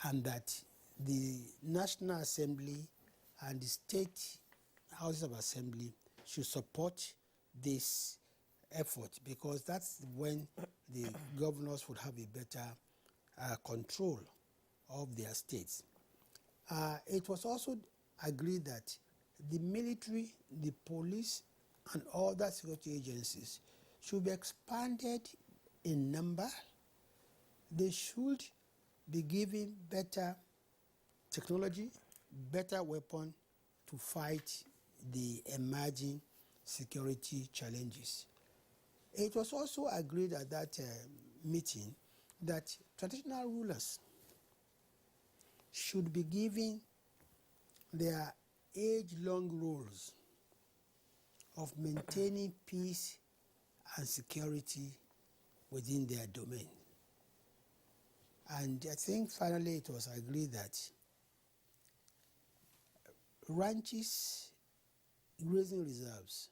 and that the National Assembly and the state houses of assembly should support this effort, because that's when the governors would have a better control of their states. It was also agreed that the military, the police, and other security agencies should be expanded in number. They should be given better technology, better weapon to fight the emerging security challenges. It was also agreed at that meeting that traditional rulers should be given their age-long roles of maintaining peace and security within their domain. And I think finally it was agreed that ranches, grazing reserves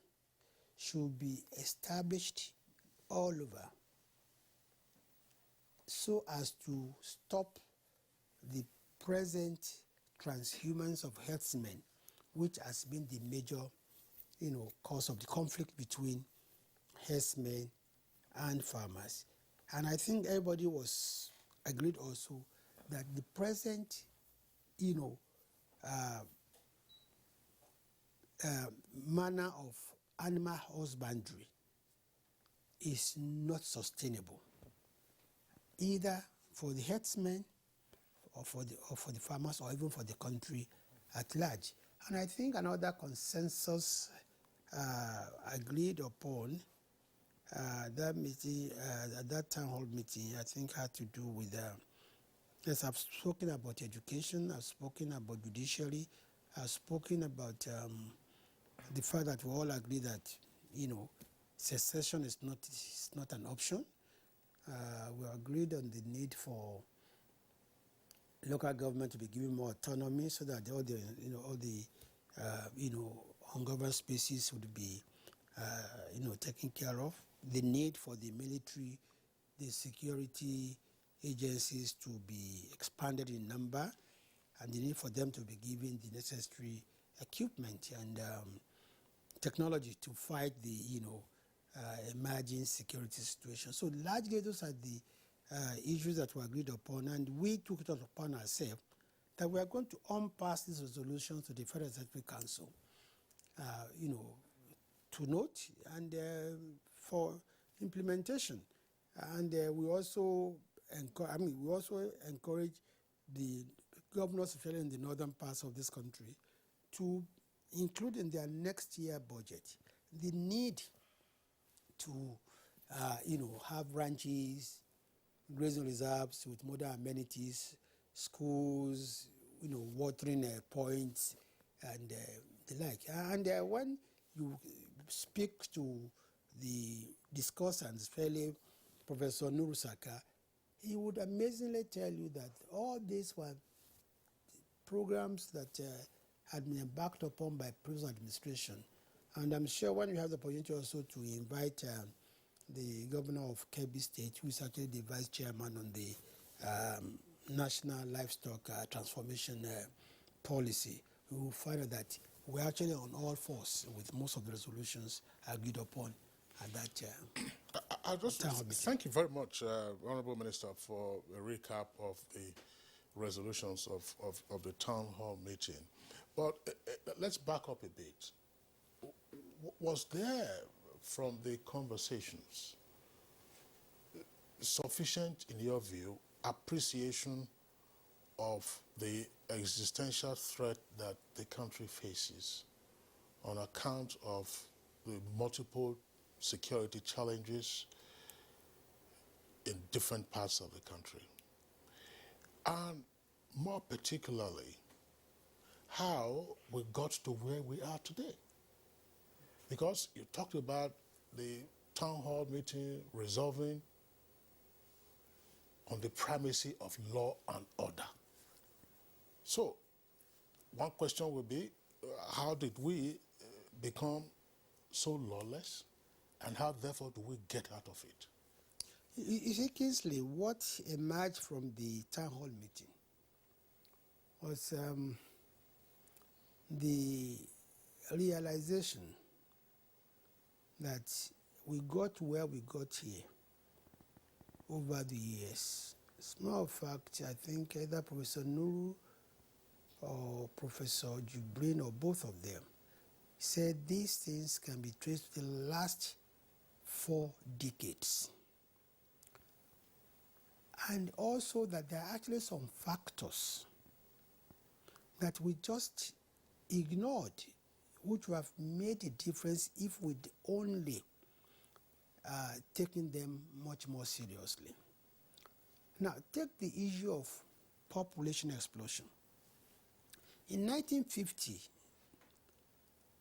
should be established all over so as to stop the present transhumance of herdsmen, which has been the major, cause of the conflict between herdsmen and farmers. And I think everybody was agreed also that the present, manner of animal husbandry is not sustainable, either for the herdsmen or for the farmers, or even for the country at large. And I think another consensus agreed upon that meeting, at that town hall meeting, I think had to do with, yes, I've spoken about education, I've spoken about judiciary, I've spoken about the fact that we all agree that, secession is not an option. We agreed on the need for local government to be given more autonomy so that all the ungoverned spaces would be taken care of. The need for the military, the security agencies to be expanded in number, and the need for them to be given the necessary equipment and technology to fight the emerging security situation. So largely those are the issues that were agreed upon, and we took it upon ourselves that we are going to unpass these resolutions to the Federal Executive Council, to note and for implementation. And we also encourage the governors, especially in the northern parts of this country, to include in their next year budget the need to, have ranches, grazing reserves with modern amenities, schools, watering points, and the like. And when you speak to the discussants, especially Professor Nurusaka, he would amazingly tell you that all these were programs that had been embarked upon by previous administration. And I'm sure when you have the opportunity also to invite the governor of Kebbi State, who is actually the vice chairman on the National Livestock Transformation Policy, we will find out that we're actually on all fours with most of the resolutions agreed upon at that Thank you very much, Honorable Minister, for a recap of the resolutions of the town hall meeting. But let's back up a bit. Was there, from the conversations, sufficient, in your view, appreciation of the existential threat that the country faces on account of the multiple security challenges in different parts of the country? And more particularly, how we got to where we are today? Because you talked about the town hall meeting resolving on the primacy of law and order. So, one question would be, how did we become so lawless, and how therefore do we get out of it? You see, Kingsley, what emerged from the town hall meeting was the realization that we got where we got here over the years. As a matter of fact, I think either Professor Nuru or Professor Jubrin or both of them said these things can be traced to the last 4 decades. And also that there are actually some factors that we just ignored, which would have made a difference if we'd only taken them much more seriously. Now, take the issue of population explosion. In 1950,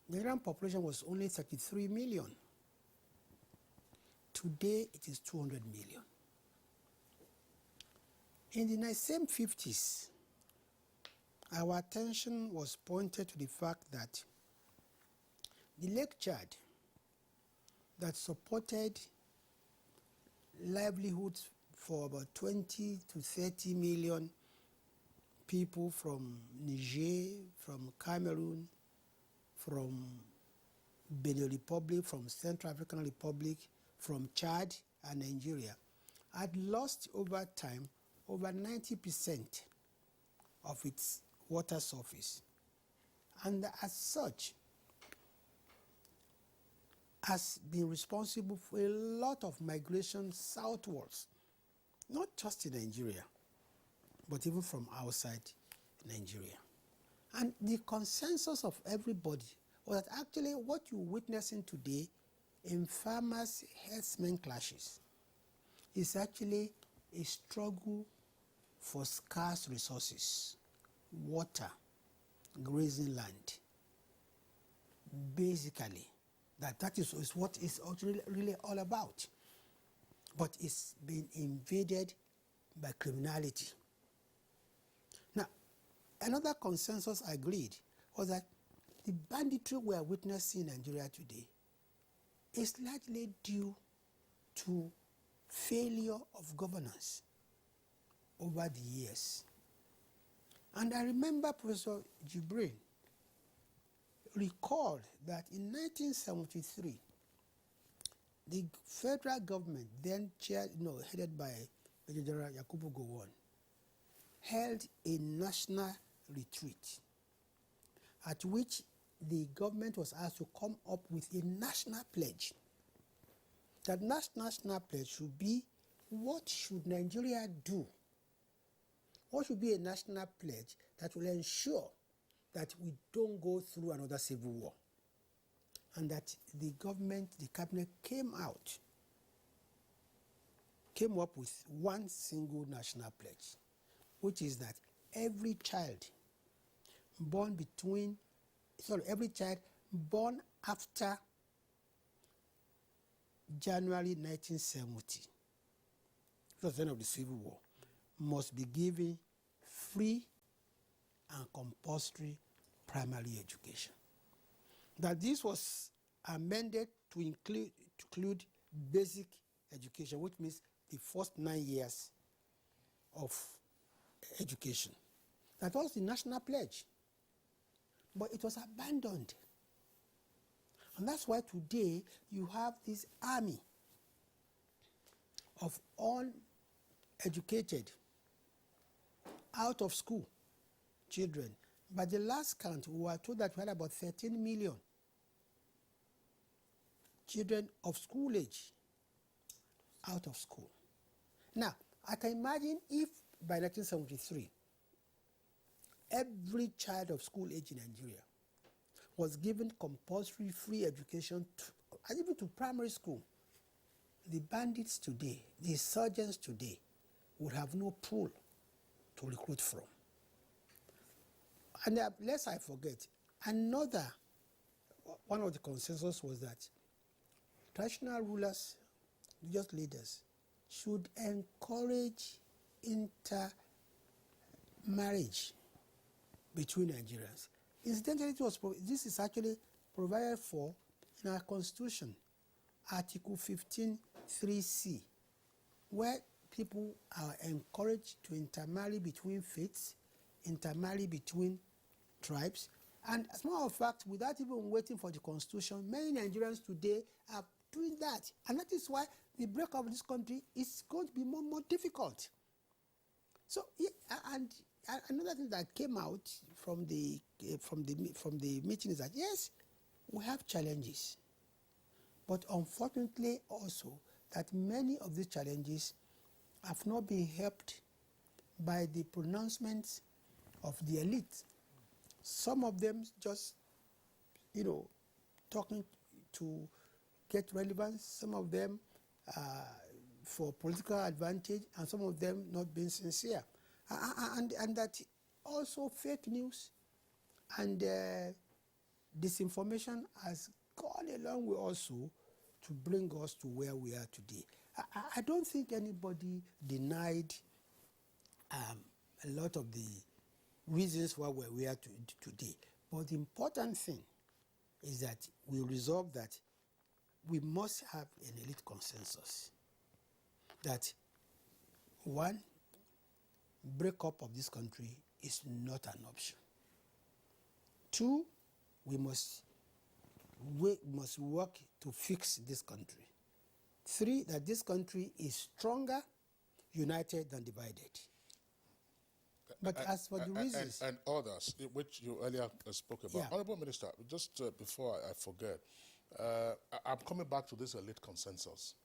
the Nigerian population was only 33 million. Today, it is 200 million. In the same 50s, our attention was pointed to the fact that the Lake Chad that supported livelihoods for about 20 to 30 million people from Niger, from Cameroon, from Benin Republic, from Central African Republic, from Chad and Nigeria, had lost over time over 90% of its water surface. And as such, has been responsible for a lot of migration southwards, not just in Nigeria, but even from outside Nigeria. And the consensus of everybody was that actually what you're witnessing today in farmers-herdsmen clashes is actually a struggle for scarce resources, water, grazing land. Basically, that is what it's really all about. But it's been invaded by criminality. Now, another consensus agreed was that the banditry we are witnessing in Nigeria today is largely due to failure of governance over the years. And I remember Professor Jibrin recalled that in 1973, the federal government, then headed by Major General Yakubu Gowon, held a national retreat at which the government was asked to come up with a national pledge. That national pledge should be, what should Nigeria do? What should be a national pledge that will ensure that we don't go through another civil war? And that the government, the cabinet came up with one single national pledge, which is that every child born after January 1970, the end of the Civil War, must be given free and compulsory primary education. That this was amended to include basic education, which means the first 9 years of education. That was the national pledge. But it was abandoned. And that's why today you have this army of uneducated, out of school children. By the last count, we were told that we had about 13 million children of school age out of school. Now, I can imagine if by 1973, every child of school age in Nigeria was given compulsory free education, even to primary school, the bandits today, the insurgents today, would have no pool to recruit from. And lest I forget, one of the consensus was that traditional rulers, religious leaders, should encourage intermarriage between Nigerians. Incidentally, this is actually provided for in our Constitution, Article 15(3)(c). where people are encouraged to intermarry between faiths, intermarry between tribes, and as a matter of fact, without even waiting for the constitution, many Nigerians today are doing that. And that is why the breakup of this country is going to be more difficult. So, and another thing that came out from the meeting is that, yes, we have challenges. But unfortunately also that many of these challenges have not been helped by the pronouncements of the elite. Some of them just, talking to get relevance, some of them for political advantage, and some of them not being sincere. And that also fake news and disinformation has gone a long way also to bring us to where we are today. I don't think anybody denied a lot of the reasons why we are today. But the important thing is that we resolve that we must have an elite consensus that, one, breakup of this country is not an option. Two, we must work to fix this country. Three, that this country is stronger, united than divided. But as for the reasons... And others, which you earlier spoke about. Yeah. Honorable Minister, just before I forget, I'm coming back to this elite consensus.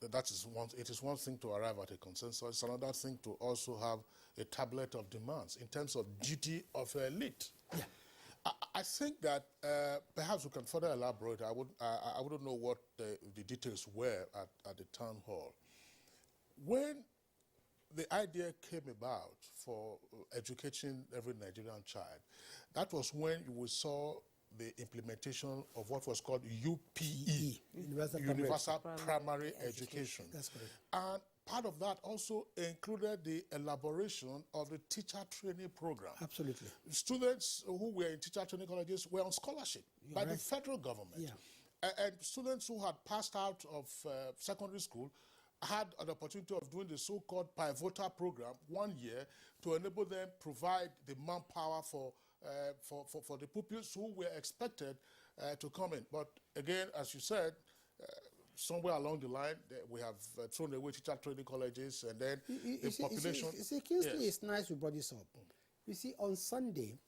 It is one thing to arrive at a consensus. It's another thing to also have a tablet of demands in terms of duty of elite. Yeah. I think that perhaps we can further elaborate. I wouldn't know what the details were at the town hall. When the idea came about for educating every Nigerian child, that was when we saw the implementation of what was called UPE, Universal Primary Education. That's correct. And part of that also included the elaboration of the teacher training program. Absolutely. Students who were in teacher training colleges were on scholarship by the federal government. Yeah. And students who had passed out of secondary school had an opportunity of doing the so-called pivotal program 1 year to enable them provide the manpower for the pupils who were expected to come in. But again, as you said, somewhere along the line, we have thrown away teacher training colleges, and then the population... Kingsley, yes. It's nice you brought this up. You see, on Sunday,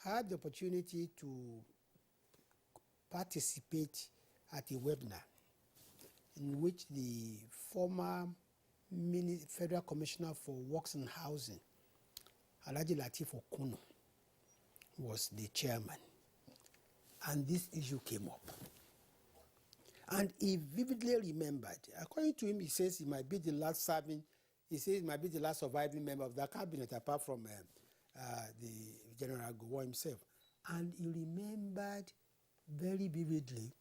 I had the opportunity to participate at a webinar in which the former Federal Commissioner for Works and Housing, Alhaji Lateef Okuno, was the chairman. And this issue came up. And he vividly remembered. According to him, he says he might be the last surviving member of that cabinet, apart from the General Gowon himself. And he remembered very vividly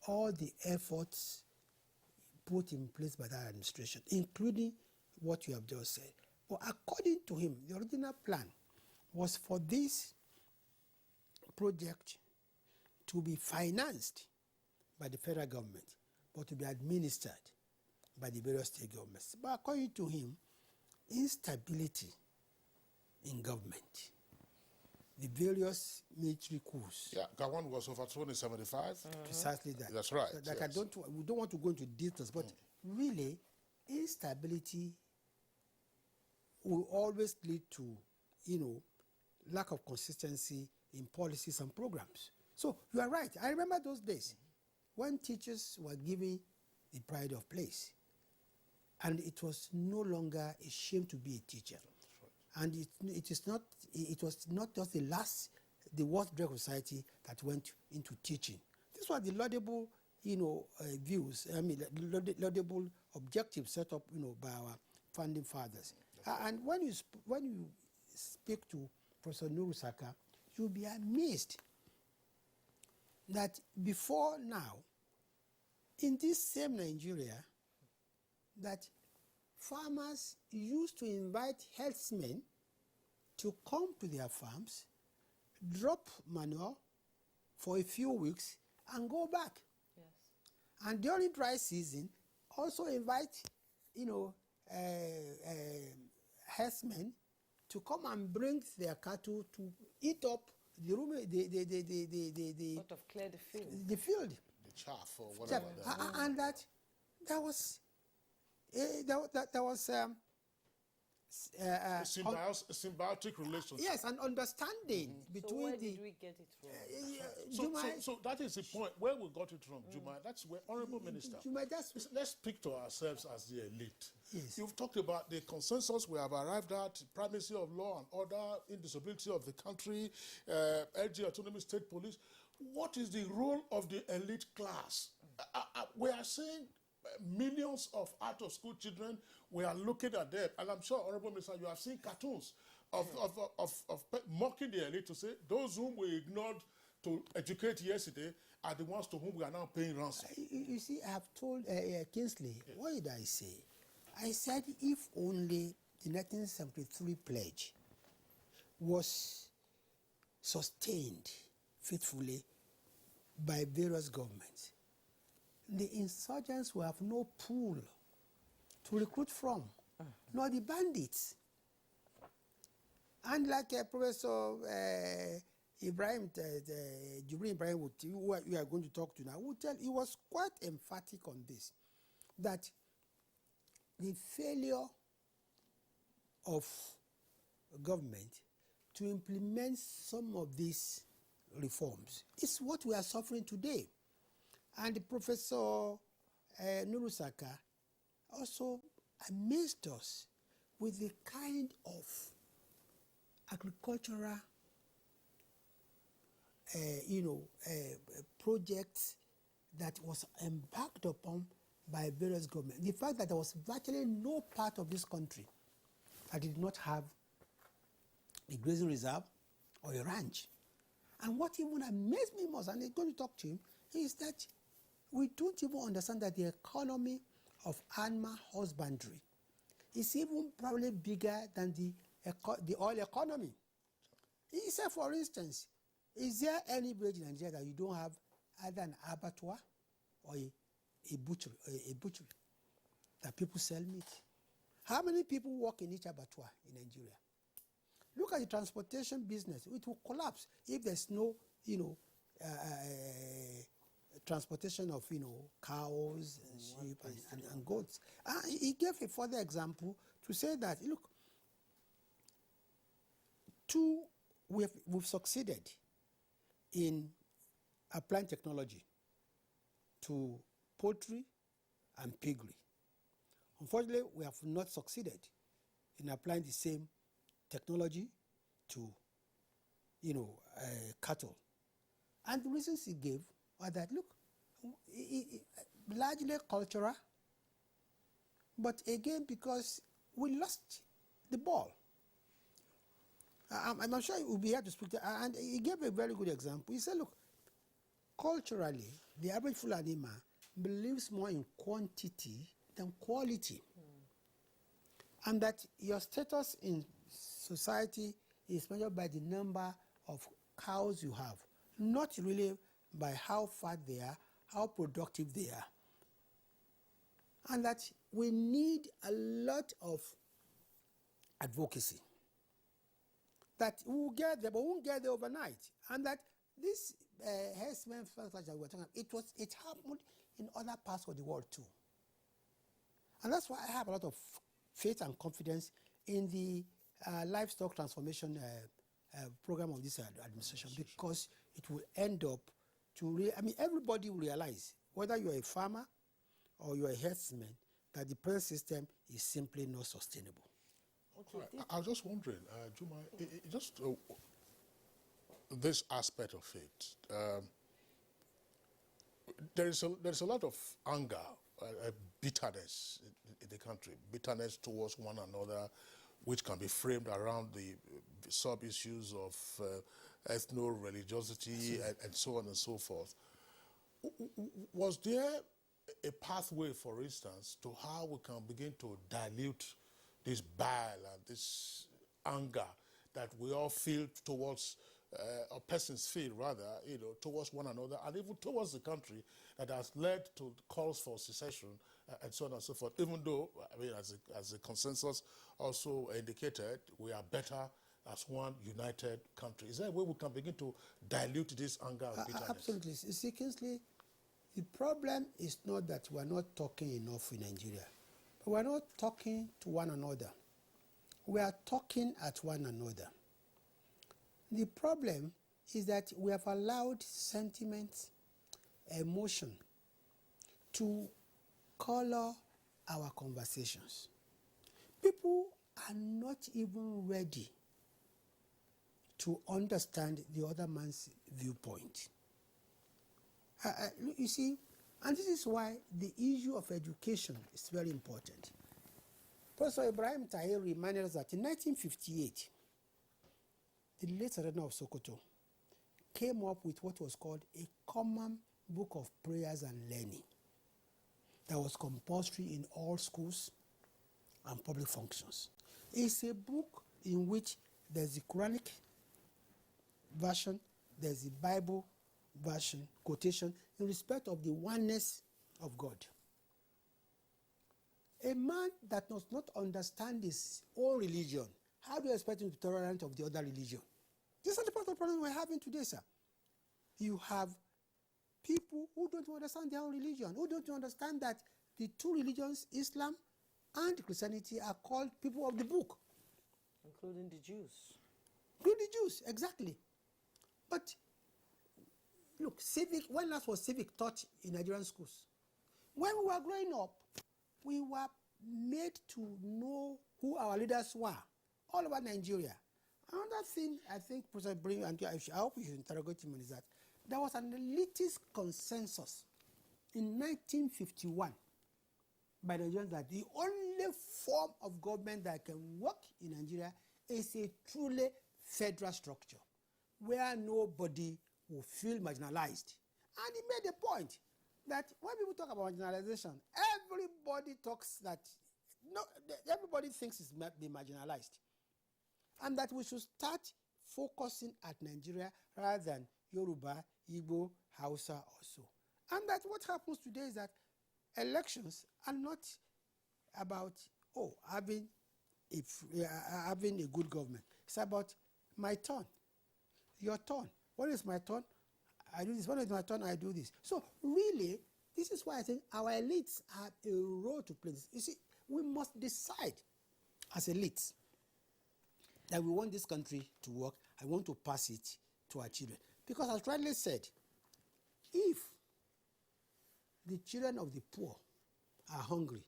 all the efforts put in place by that administration, including what you have just said. But according to him, the original plan was for this project to be financed by the federal government, but to be administered by the various state governments. But according to him, instability in government, the various military coups. Yeah, Gowon was overthrown in 75. Precisely that. That's right. So yes. We don't want to go into details, but really, instability will always lead to, lack of consistency in policies and programs. So you are right. I remember those days when teachers were given the pride of place, and it was no longer a shame to be a teacher. And it was not just the worst drug society that went into teaching. These were the laudable, views. Laudable objectives set up, by our founding fathers. And when you speak to Professor Nuru Saka, you'll be amazed that before now, in this same Nigeria, that farmers used to invite herdsmen to come to their farms, drop manure for a few weeks, and go back. Yes. And during dry season, also invite, herdsmen to come and bring their cattle to eat up the room, sort of clear the field. The field. The chaff or whatever. And that was a symbiotic relationship. Yes, an understanding between so where did we get it from? So that is the point where we got it from, Juma. That's where, Honorable Minister, let's speak to ourselves as the elite. Yes. You've talked about the consensus we have arrived at, primacy of law and order, indissolubility of the country, LG autonomy, state police. What is the role of the elite class? We are seeing millions of out-of-school children. We are looking at them, and I'm sure, Honorable Minister, you have seen cartoons of mocking the elite to say those whom we ignored to educate yesterday are the ones to whom we are now paying ransom. You see, I have told Kingsley, what did I say? I said if only the 1973 pledge was sustained faithfully by various governments, the insurgents will have no pool to recruit from, nor the bandits. And like Professor Ibrahim, Jibril Ibrahim, who we are going to talk to now, he was quite emphatic on this, that the failure of government to implement some of these reforms is what we are suffering today. And Professor Nurusaka also amazed us with the kind of agricultural projects that was embarked upon by various governments. The fact that there was virtually no part of this country that did not have a grazing reserve or a ranch. And what even amazed me most, and I'm going to talk to him, is that we don't even understand that the economy of animal husbandry is even probably bigger than the oil economy. He said, for instance, is there any village in Nigeria that you don't have either an abattoir or a butchery that people sell meat? How many people work in each abattoir in Nigeria? Look at the transportation business. It will collapse if there's no, transportation of, cows and sheep and goats. He gave a further example to say that, look, we've succeeded in applying technology to poultry and piggery. Unfortunately, we have not succeeded in applying the same technology to, cattle. And the reasons he gave are that, look, largely cultural, but again, because we lost the ball. I'm sure he will be here to speak to, and he gave a very good example. He said, look, culturally, the average Fulani man believes more in quantity than quality. And that your status in society is measured by the number of cows you have, not really by how fat they are, how productive they are. And that we need a lot of advocacy. That we will get there, but we won't get there overnight. And that this herdsmen that we're talking about, it happened in other parts of the world too. And that's why I have a lot of faith and confidence in the livestock transformation program of this administration, because it will end up to everybody will realize, whether you're a farmer or you're a herdsman, that the present system is simply not sustainable. Okay. I was just wondering, Juma, this aspect of it. There is a lot of anger, bitterness in the country, bitterness towards one another, which can be framed around the sub-issues of ethno-religiosity and so on and so forth. Was there a pathway, for instance, to how we can begin to dilute this bile and this anger that we all feel towards, or persons feel rather, towards one another, and even towards the country, that has led to calls for secession and so on and so forth. Even though, I mean, as the consensus also indicated, we are better as one united country. Is there a way we can begin to dilute this anger and bitterness? Absolutely. See, Kingsley, the problem is not that we are not talking enough in Nigeria. But we are not talking to one another. We are talking at one another. The problem is that we have allowed sentiment, emotion to color our conversations. People are not even ready to understand the other man's viewpoint. You see, and this is why the issue of education is very important. Professor Ibrahim Tahir reminded us that in 1958, the late Sultan of Sokoto came up with what was called a common book of prayers and learning that was compulsory in all schools and public functions. It's a book in which there's the Quranic version, there's the Bible version, quotation, in respect of the oneness of God. A man that does not understand his own religion, how do you expect him to be tolerant of the other religion? These are the part of the problem we're having today, sir. You have people who don't understand their own religion, who don't understand that the two religions, Islam and Christianity, are called people of the book. Including the Jews. Including the Jews, exactly. But look, when last was civic taught in Nigerian schools? When we were growing up, we were made to know who our leaders were all over Nigeria. Another thing I think Professor Bring, and I hope you should interrogate him, is that there was an elitist consensus in 1951 by Nigerians that the only form of government that can work in Nigeria is a truly federal structure where nobody will feel marginalized. And he made a point that when people talk about marginalization, everybody talks that, no, everybody thinks it's being marginalized. And that we should start focusing at Nigeria rather than Yoruba, Igbo, Hausa also. And that what happens today is that elections are not about, having a good government. It's about my turn, your turn. When is my turn? I do this. When is my turn? I do this. So really, this is why I think our elites have a role to play. You see, we must decide as elites that we want this country to work. I want to pass it to our children. Because as rightly said, if the children of the poor are hungry,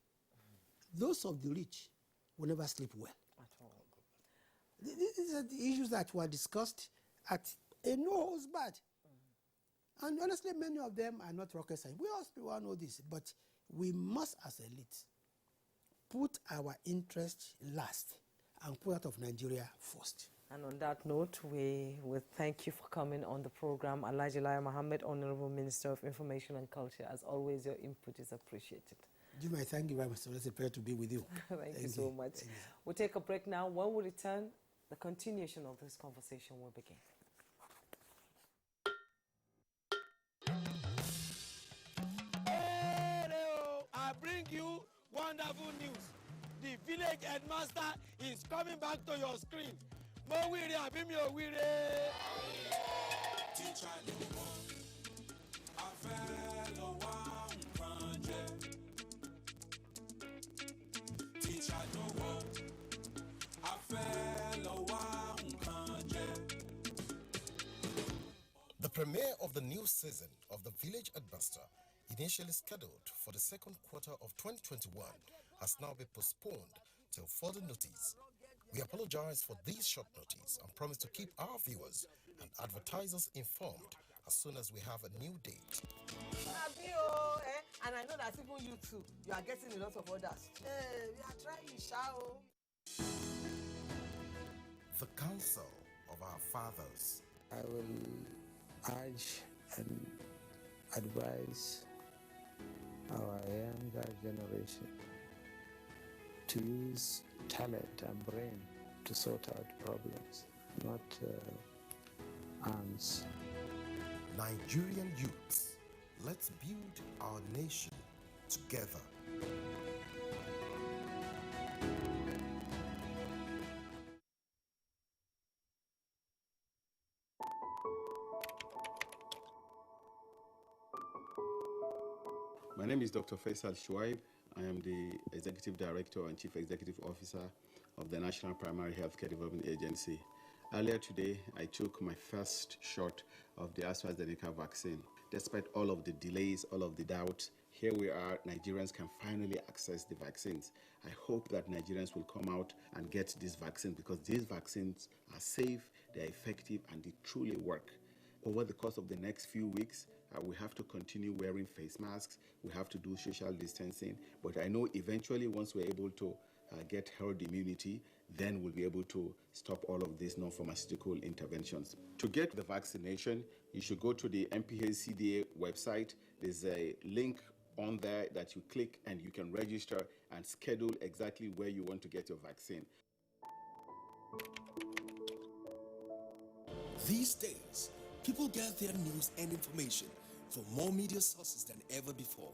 those of the rich will never sleep well. At all. These are the issues that were discussed at a no-holds-barred. And honestly, many of them are not rocket science. We all know this, but we must, as elites, put our interests last and put out of Nigeria first. And on that note, we will thank you for coming on the program. Alhaji Lai Mohammed, Honorable Minister of Information and Culture. As always, your input is appreciated. Juma, thank you very much. It's a pleasure to be with you. Thank you so much. We'll take a break now. When we return, the continuation of this conversation will begin. I bring you wonderful news. The village headmaster is coming back to your screen. Mo wire abi mi o wire. Teacher no more. I fell away from Teacher no more. I fell away from The premiere of the new season of The Village Headmaster, initially scheduled for the second quarter of 2021, has now been postponed till further notice. We apologize for this short notice and promise to keep our viewers and advertisers informed as soon as we have a new date. And I know that even you too, you are getting a lot of orders. We are trying, shall. The Council of Our Fathers. I will urge and advise our younger generation to use talent and brain to sort out problems, not arms. Nigerian youths, let's build our nation together. name is Dr. Faisal Shuaib. I am the Executive Director and Chief Executive Officer of the National Primary Healthcare Development Agency. Earlier today, I took my first shot of the AstraZeneca vaccine. Despite all of the delays, all of the doubts, here we are, Nigerians can finally access the vaccines. I hope that Nigerians will come out and get these vaccines because these vaccines are safe, they're effective, and they truly work. Over the course of the next few weeks, we have to continue wearing face masks, we have to do social distancing, but I know eventually once we're able to get herd immunity, then we'll be able to stop all of these non-pharmaceutical interventions. To get the vaccination, you should go to the NPHCDA website. There's a link on there that you click and you can register and schedule exactly where you want to get your vaccine. These days, people get their news and information from more media sources than ever before.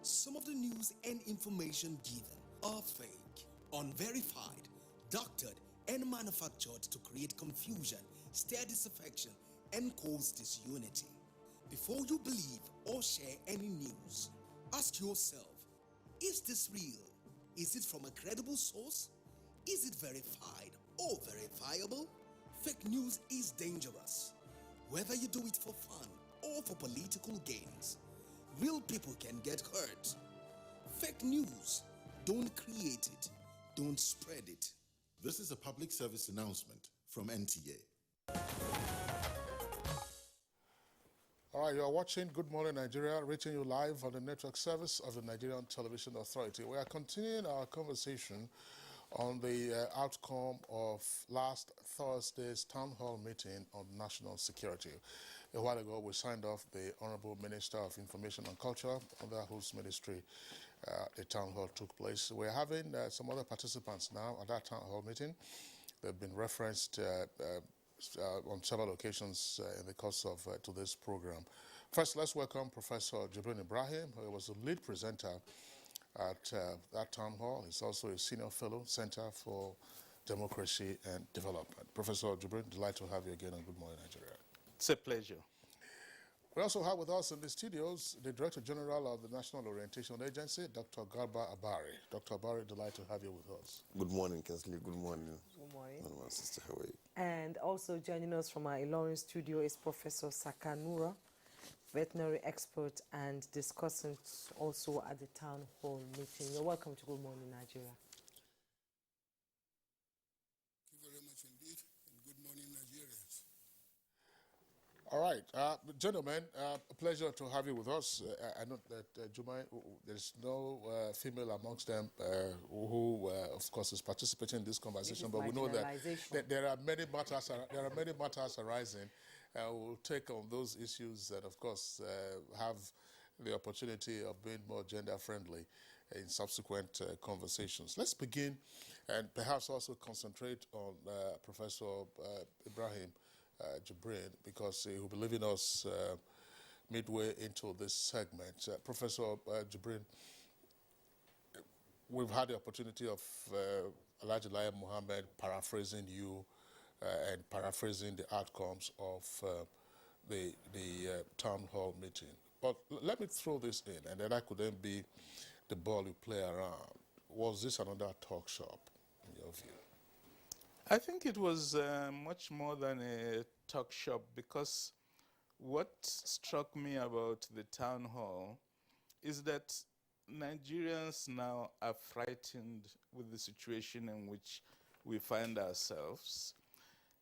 Some of the news and information given are fake, unverified, doctored, and manufactured to create confusion, stir disaffection, and cause disunity. Before you believe or share any news, ask yourself, is this real? Is it from a credible source? Is it verified or verifiable? Fake news is dangerous. Whether you do it for fun or for political gains, real people can get hurt. Fake news, don't create it, don't spread it. This is a public service announcement from NTA. All right, you are watching Good Morning Nigeria, reaching you live on the network service of the Nigerian Television Authority. We are continuing our conversation on the outcome of last Thursday's town hall meeting on national security. A while ago, we signed off the Honorable Minister of Information and Culture under whose ministry the town hall took place. We're having some other participants now at that town hall meeting. They've been referenced on several occasions in the course of today's program. First, let's welcome Professor Jibrin Ibrahim, who was the lead presenter at that town hall. He's also a senior fellow, Center for Democracy and Development. Professor Jibrin, delighted to have you again on Good Morning Nigeria. It's a pleasure. We also have with us in the studios the Director General of the National Orientation Agency, Dr. Garba Abari. Dr. Abari, delighted to have you with us. Good morning, Kensley. Good morning. Good morning. Good morning, Sister. How are you? And also joining us from our Ilorin studio is Professor Sakanura, veterinary expert and discussant also at the town hall meeting. You're welcome to Good Morning Nigeria. Thank you very much indeed, and good morning, Nigerians. All right, gentlemen, a pleasure to have you with us. I know that Jumai, there's no female amongst them who, of course, is participating in this conversation. But we know that there are many matters arising. We'll take on those issues and, of course, have the opportunity of being more gender-friendly in subsequent conversations. Let's begin and perhaps also concentrate on Professor Ibrahim Jibrin, because he will be leaving us midway into this segment. Professor Jibrin, we've had the opportunity of Alhaji Lai Mohammed paraphrasing you and paraphrasing the outcomes of the town hall meeting. But let me throw this in, and then that could then be the ball you play around. Was this another talk shop, in your view? I think it was much more than a talk shop, because what struck me about the town hall is that Nigerians now are frightened with the situation in which we find ourselves.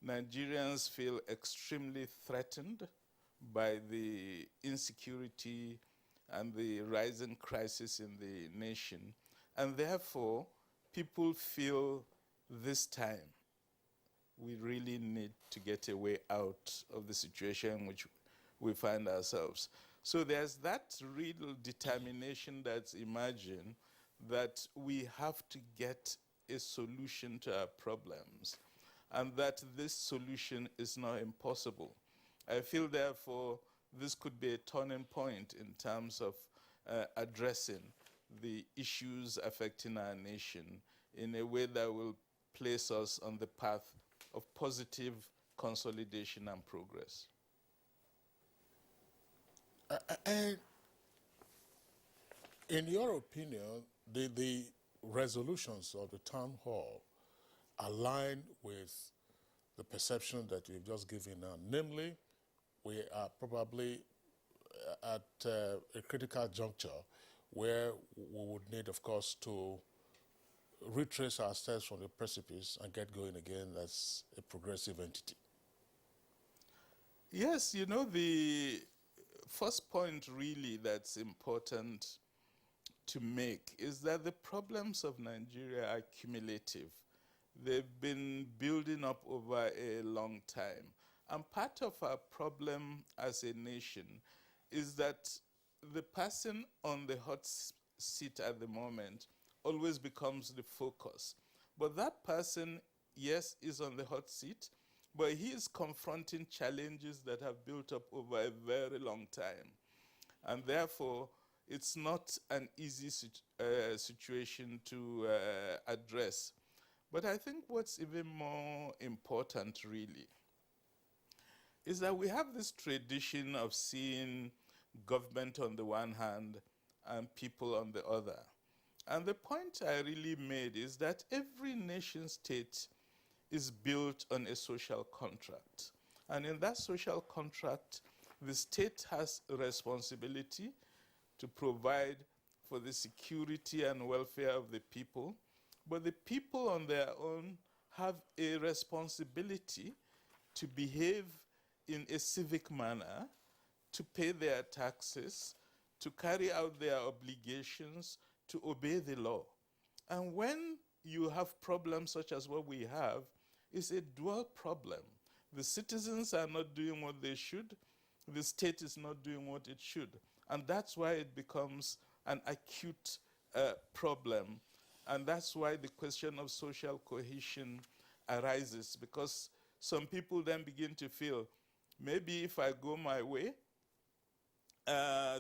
Nigerians feel extremely threatened by the insecurity and the rising crisis in the nation, and therefore people feel this time we really need to get a way out of the situation in which we find ourselves. So there's that real determination that's emerging that we have to get a solution to our problems, and that this solution is not impossible. I feel, therefore, this could be a turning point in terms of addressing the issues affecting our nation in a way that will place us on the path of positive consolidation and progress. And In your opinion, the resolutions of the town hall align with the perception that you've just given now? Namely, we are probably at a critical juncture where we would need, of course, to retrace our steps from the precipice and get going again as a progressive entity. Yes, you know, the first point really that's important to make is that the problems of Nigeria are cumulative. They've been building up over a long time. And part of our problem as a nation is that the person on the hot seat at the moment always becomes the focus. But that person, yes, is on the hot seat, but he is confronting challenges that have built up over a very long time. And therefore, it's not an easy situation to address. But I think what's even more important, really, is that we have this tradition of seeing government on the one hand and people on the other. And the point I really made is that every nation state is built on a social contract. And in that social contract, the state has a responsibility to provide for the security and welfare of the people, but the people on their own have a responsibility to behave in a civic manner, to pay their taxes, to carry out their obligations, to obey the law. And when you have problems such as what we have, it's a dual problem. The citizens are not doing what they should, the state is not doing what it should. And that's why it becomes an acute problem. And that's why the question of social cohesion arises, because some people then begin to feel, maybe if I go my way,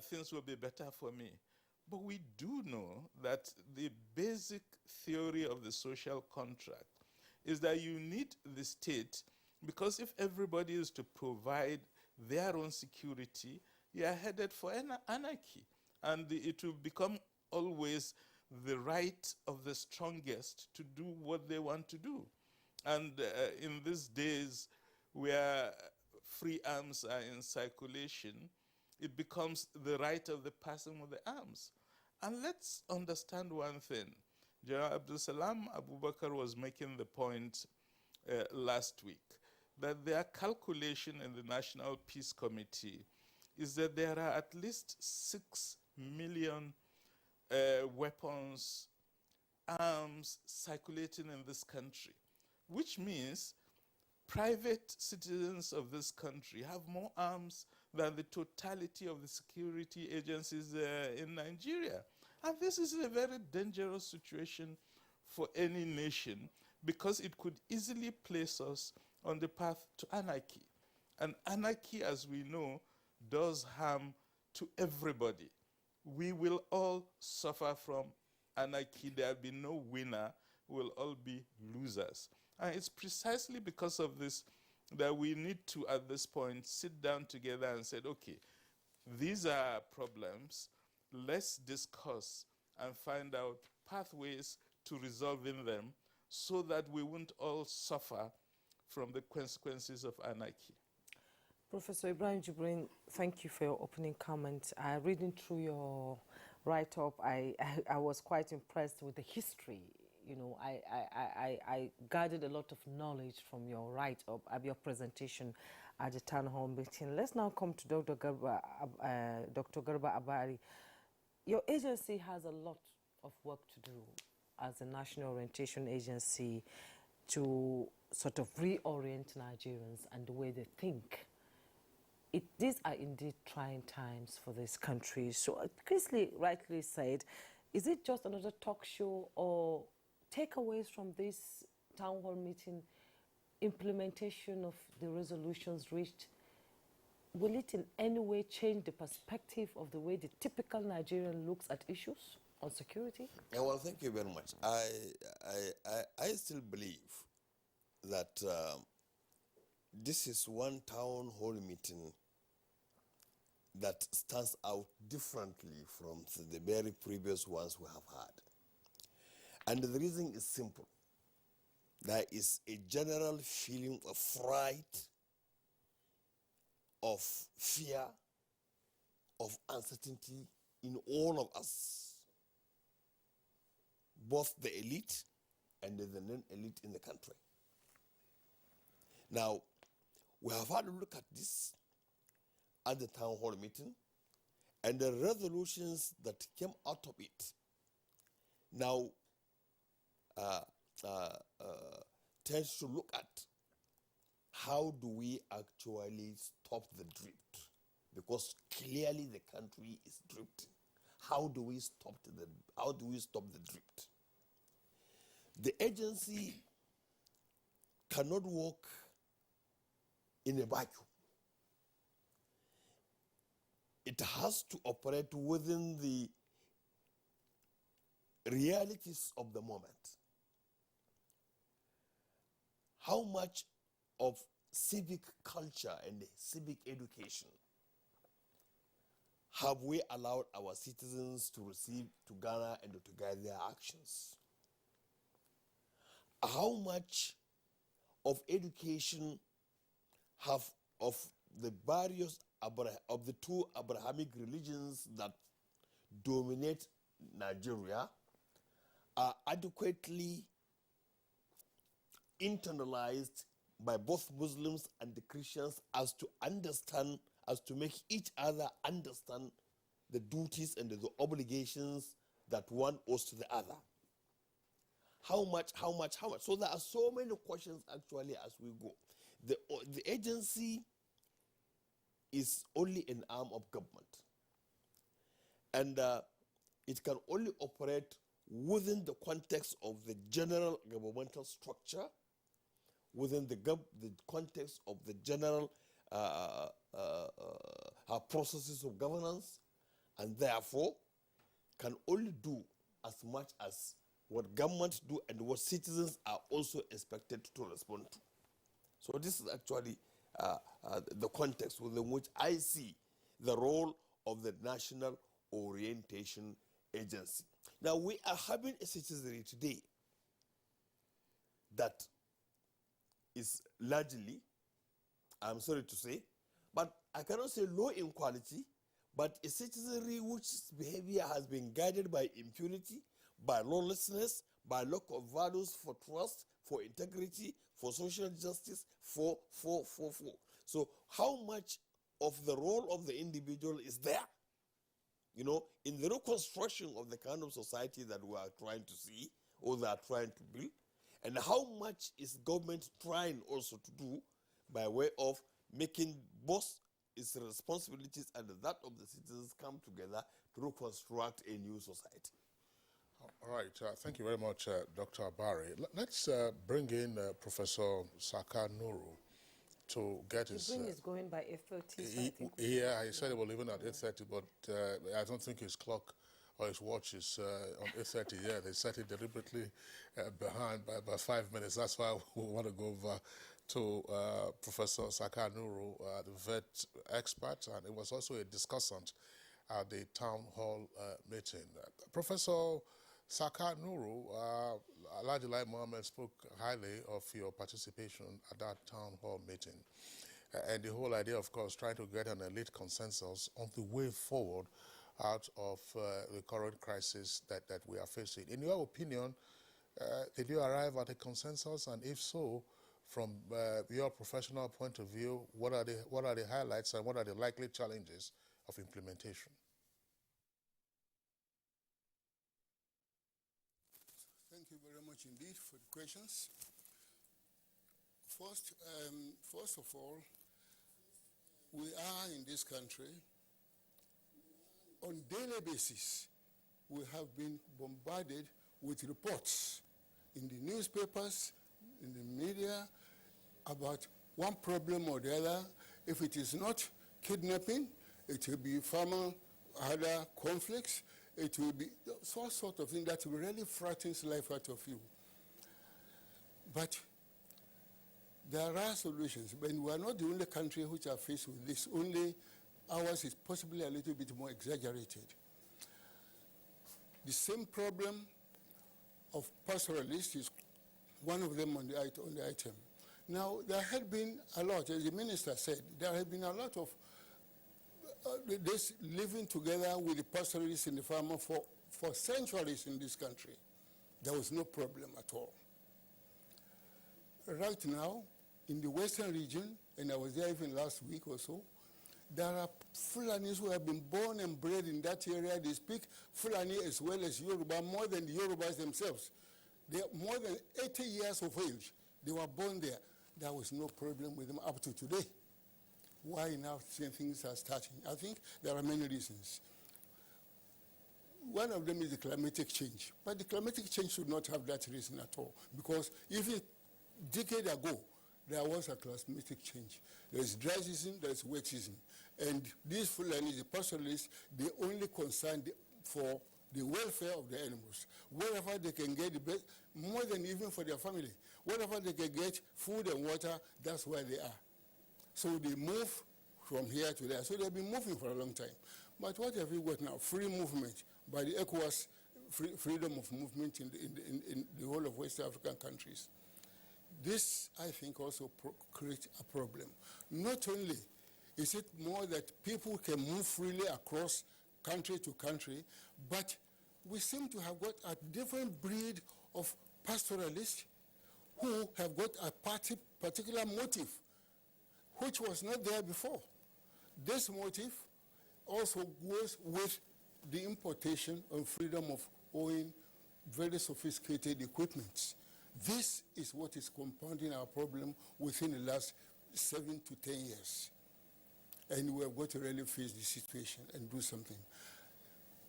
things will be better for me. But we do know that the basic theory of the social contract is that you need the state, because if everybody is to provide their own security, you are headed for anarchy. And it will become always the right of the strongest to do what they want to do. And in these days where free arms are in circulation, it becomes the right of the person with the arms. And let's understand one thing. General Abdul Salam Abubakar was making the point last week that their calculation in the National Peace Committee is that there are at least 6 million weapons, arms circulating in this country, which means private citizens of this country have more arms than the totality of the security agencies in Nigeria. And this is a very dangerous situation for any nation, because it could easily place us on the path to anarchy. And anarchy, as we know, does harm to everybody. We will all suffer from anarchy. There will be no winner. We'll all be losers. And it's precisely because of this that we need to, at this point, sit down together and say, okay, these are problems. Let's discuss and find out pathways to resolving them so that we won't all suffer from the consequences of anarchy. Professor Ibrahim Jibrin, thank you for your opening comment. Reading through your write-up, I was quite impressed with the history. You know, I gathered a lot of knowledge from your write-up, your presentation at the town hall meeting. Let's now come to Dr. Garba Abari. Your agency has a lot of work to do as a national orientation agency to sort of reorient Nigerians and the way they think. These are indeed trying times for this country. So Chrisley rightly said, is it just another talk show, or takeaways from this town hall meeting, implementation of the resolutions reached, will it in any way change the perspective of the way the typical Nigerian looks at issues on security? Yeah, well, thank you very much. I still believe that this is one town hall meeting that stands out differently from the very previous ones we have had. And the reason is simple. There is a general feeling of fright, of fear, of uncertainty in all of us, both the elite and the non-elite in the country. Now, we have had a look at this at the town hall meeting and the resolutions that came out of it now tends to look at how do we actually stop the drift, because clearly the country is drifting. How do we stop the drift? The agency cannot work in a vacuum. It has to operate within the realities of the moment. How much of civic culture and civic education have we allowed our citizens to receive, to garner, and to guide their actions? How much of education have of the various of the two Abrahamic religions that dominate Nigeria are adequately internalized by both Muslims and the Christians as to understand, as to make each other understand the duties and the obligations that one owes to the other? How much? So there are so many questions actually as we go. The agency is only an arm of government, and it can only operate within the context of the general governmental structure, within the context of the general processes of governance, and therefore can only do as much as what governments do and what citizens are also expected to respond to. So this is actually the context within which I see the role of the National Orientation Agency. Now, we are having a citizenry today that is largely, I'm sorry to say, but I cannot say low in quality, but a citizenry whose behavior has been guided by impunity, by lawlessness, by lack of values for trust, for integrity, for social justice, for. So how much of the role of the individual is there, in the reconstruction of the kind of society that we are trying to see or that are trying to build, and how much is government trying also to do by way of making both its responsibilities and that of the citizens come together to reconstruct a new society. All right, thank you very much, Dr. Abari. Let's bring in Professor Saka Nuru to get his... The brain is going by 8:30. Yeah, he said it will leave at 8:30, but I don't think his clock or his watch is on 8:30. Yeah, they set it deliberately behind by 5 minutes. That's why we want to go over to Professor Saka Nuru, the vet expert, and it was also a discussant at the town hall meeting. Professor Saka Nuru, Alhaji Lai Mohammed spoke highly of your participation at that town hall meeting. And the whole idea, of course, trying to get an elite consensus on the way forward out of the current crisis that we are facing. In your opinion, did you arrive at a consensus? And if so, from your professional point of view, what are the highlights and what are the likely challenges of implementation? Thank you very much indeed for the questions. First of all, we are in this country, on daily basis, we have been bombarded with reports in the newspapers, in the media, about one problem or the other. If it is not kidnapping, it will be farmer-other conflicts. It will be all sort of thing that really frightens life out of you. But there are solutions. But we are not the only country which are faced with this. Only Ours is possibly a little bit more exaggerated. The same problem of pastoralists is one of them on the item. Now, there had been a lot, as the minister said, there had been a lot of this living together with the pastoralists and the farmer for centuries in this country. There was no problem at all. Right now, in the western region, and I was there even last week or so, there are Fulanis who have been born and bred in that area. They speak Fulani as well as Yoruba, more than the Yorubas themselves. They are more than 80 years of age. They were born there. There was no problem with them up to today. Why now things are starting? I think there are many reasons. One of them is the climatic change. But the climatic change should not have that reason at all. Because even a decade ago, there was a climatic change. There is dry season, there is wet season. And these Fulani, the pastoralists, they only concerned for the welfare of the animals. Wherever they can get the best, more than even for their family. Wherever they can get food and water, that's where they are. So they move from here to there. So they've been moving for a long time. But what have we got now? Free movement by the ECOWAS, freedom of movement in the whole of West African countries. This, I think, also creates a problem. Not only is it more that people can move freely across country to country, but we seem to have got a different breed of pastoralists who have got a particular motive, which was not there before. This motive also goes with the importation and freedom of owning very sophisticated equipment. This is what is compounding our problem within the last 7 to 10 years. And we have got to really face the situation and do something.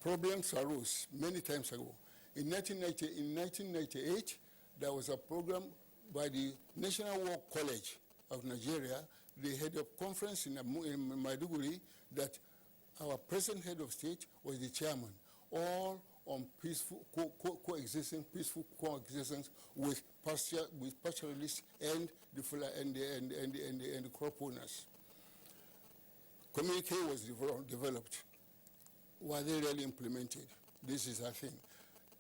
Problems arose many times ago. In 1998, there was a program by the National War College of Nigeria. They had a conference in Maiduguri that our present head of state was the chairman, all on peaceful coexistence with pastoralists and the crop owners. Communique was developed. Were they really implemented? This is a thing.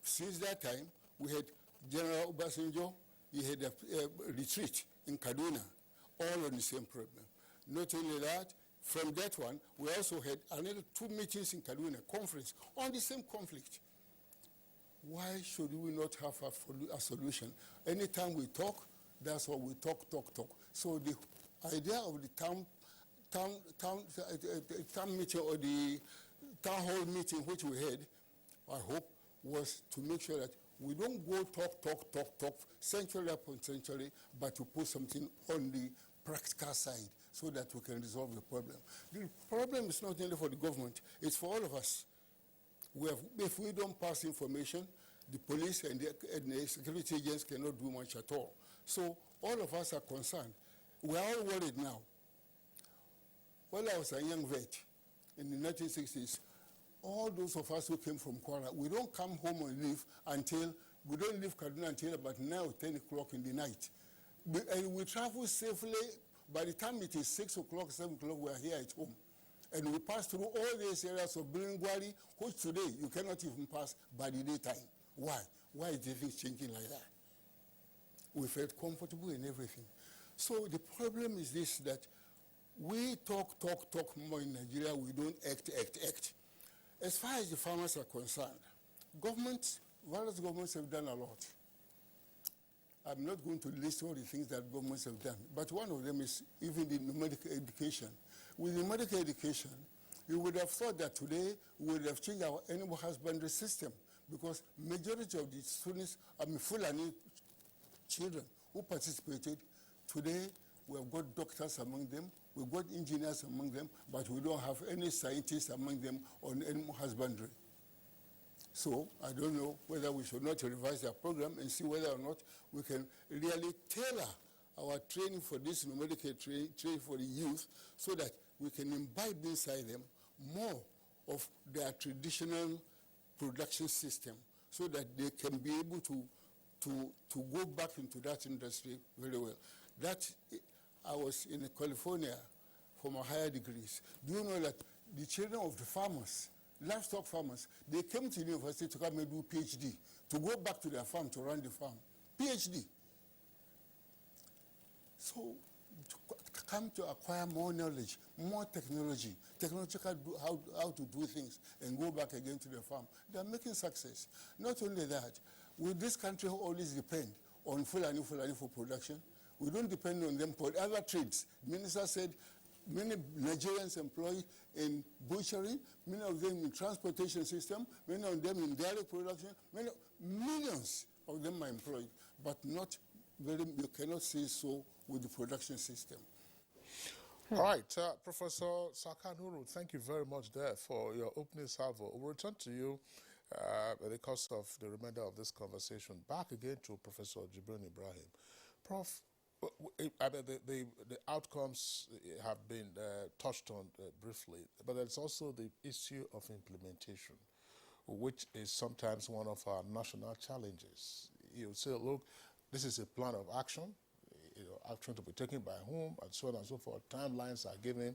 Since that time, we had General Obasanjo, he had a retreat in Kaduna, all on the same problem. Not only that, from that one, we also had another 2 meetings in Kaduna, conference, on the same conflict. Why should we not have a solution? Anytime we talk, that's what we talk. So the idea of the town meeting or the town hall meeting which we had, I hope, was to make sure that we don't go talk, century upon century, but to put something on the practical side so that we can resolve the problem. The problem is not only for the government, it's for all of us. If we don't pass information, the police and the security agents cannot do much at all. So all of us are concerned. We are all worried now. When I was a young vet in the 1960s, all those of us who came from Kwara, we don't come home and leave we don't leave Kaduna until about 9 or 10 o'clock in the night. And we travel safely. By the time it is 6 o'clock, 7 o'clock, we are here at home. And we pass through all these areas of Bilingwari, which today you cannot even pass by the daytime. Why? Why is things changing like that? We felt comfortable in everything. So the problem is this, that we talk more in Nigeria, we don't act. As far as the farmers are concerned, various governments have done a lot. I'm not going to list all the things that governments have done, but one of them is even the numerical education. With numerical education, you would have thought that today we would have changed our animal husbandry system, because majority of the students, Fulani children who participated, today we have got doctors among them, we've got engineers among them, but we don't have any scientists among them on animal husbandry. So I don't know whether we should not revise our program and see whether or not we can really tailor our training for this numerical training for the youth, so that we can imbibe inside them more of their traditional production system, so that they can be able to go back into that industry very well. I was in California from our higher degrees. Do you know that the children of the farmers, livestock farmers, they came to the university to come and do PhD, to go back to their farm to run the farm? PhD. So, to come to acquire more knowledge, more technology, technological how to do things, and go back again to the farm. They are making success. Not only that, will this country always depend on Fulani for production? We don't depend on them for other trades. The minister said many Nigerians employed in butchery, many of them in transportation system, many of them in dairy production, millions of them are employed, but not very, you cannot say so with the production system. All right, Professor Sakanuru, thank you very much there for your opening salvo. We'll return to you in the course of the remainder of this conversation. Back again to Professor Jibrin Ibrahim. Prof, I mean, the outcomes have been touched on briefly, but there's also the issue of implementation, which is sometimes one of our national challenges. You say, look, this is a plan of action, action to be taken by whom, and so on and so forth. Timelines are given.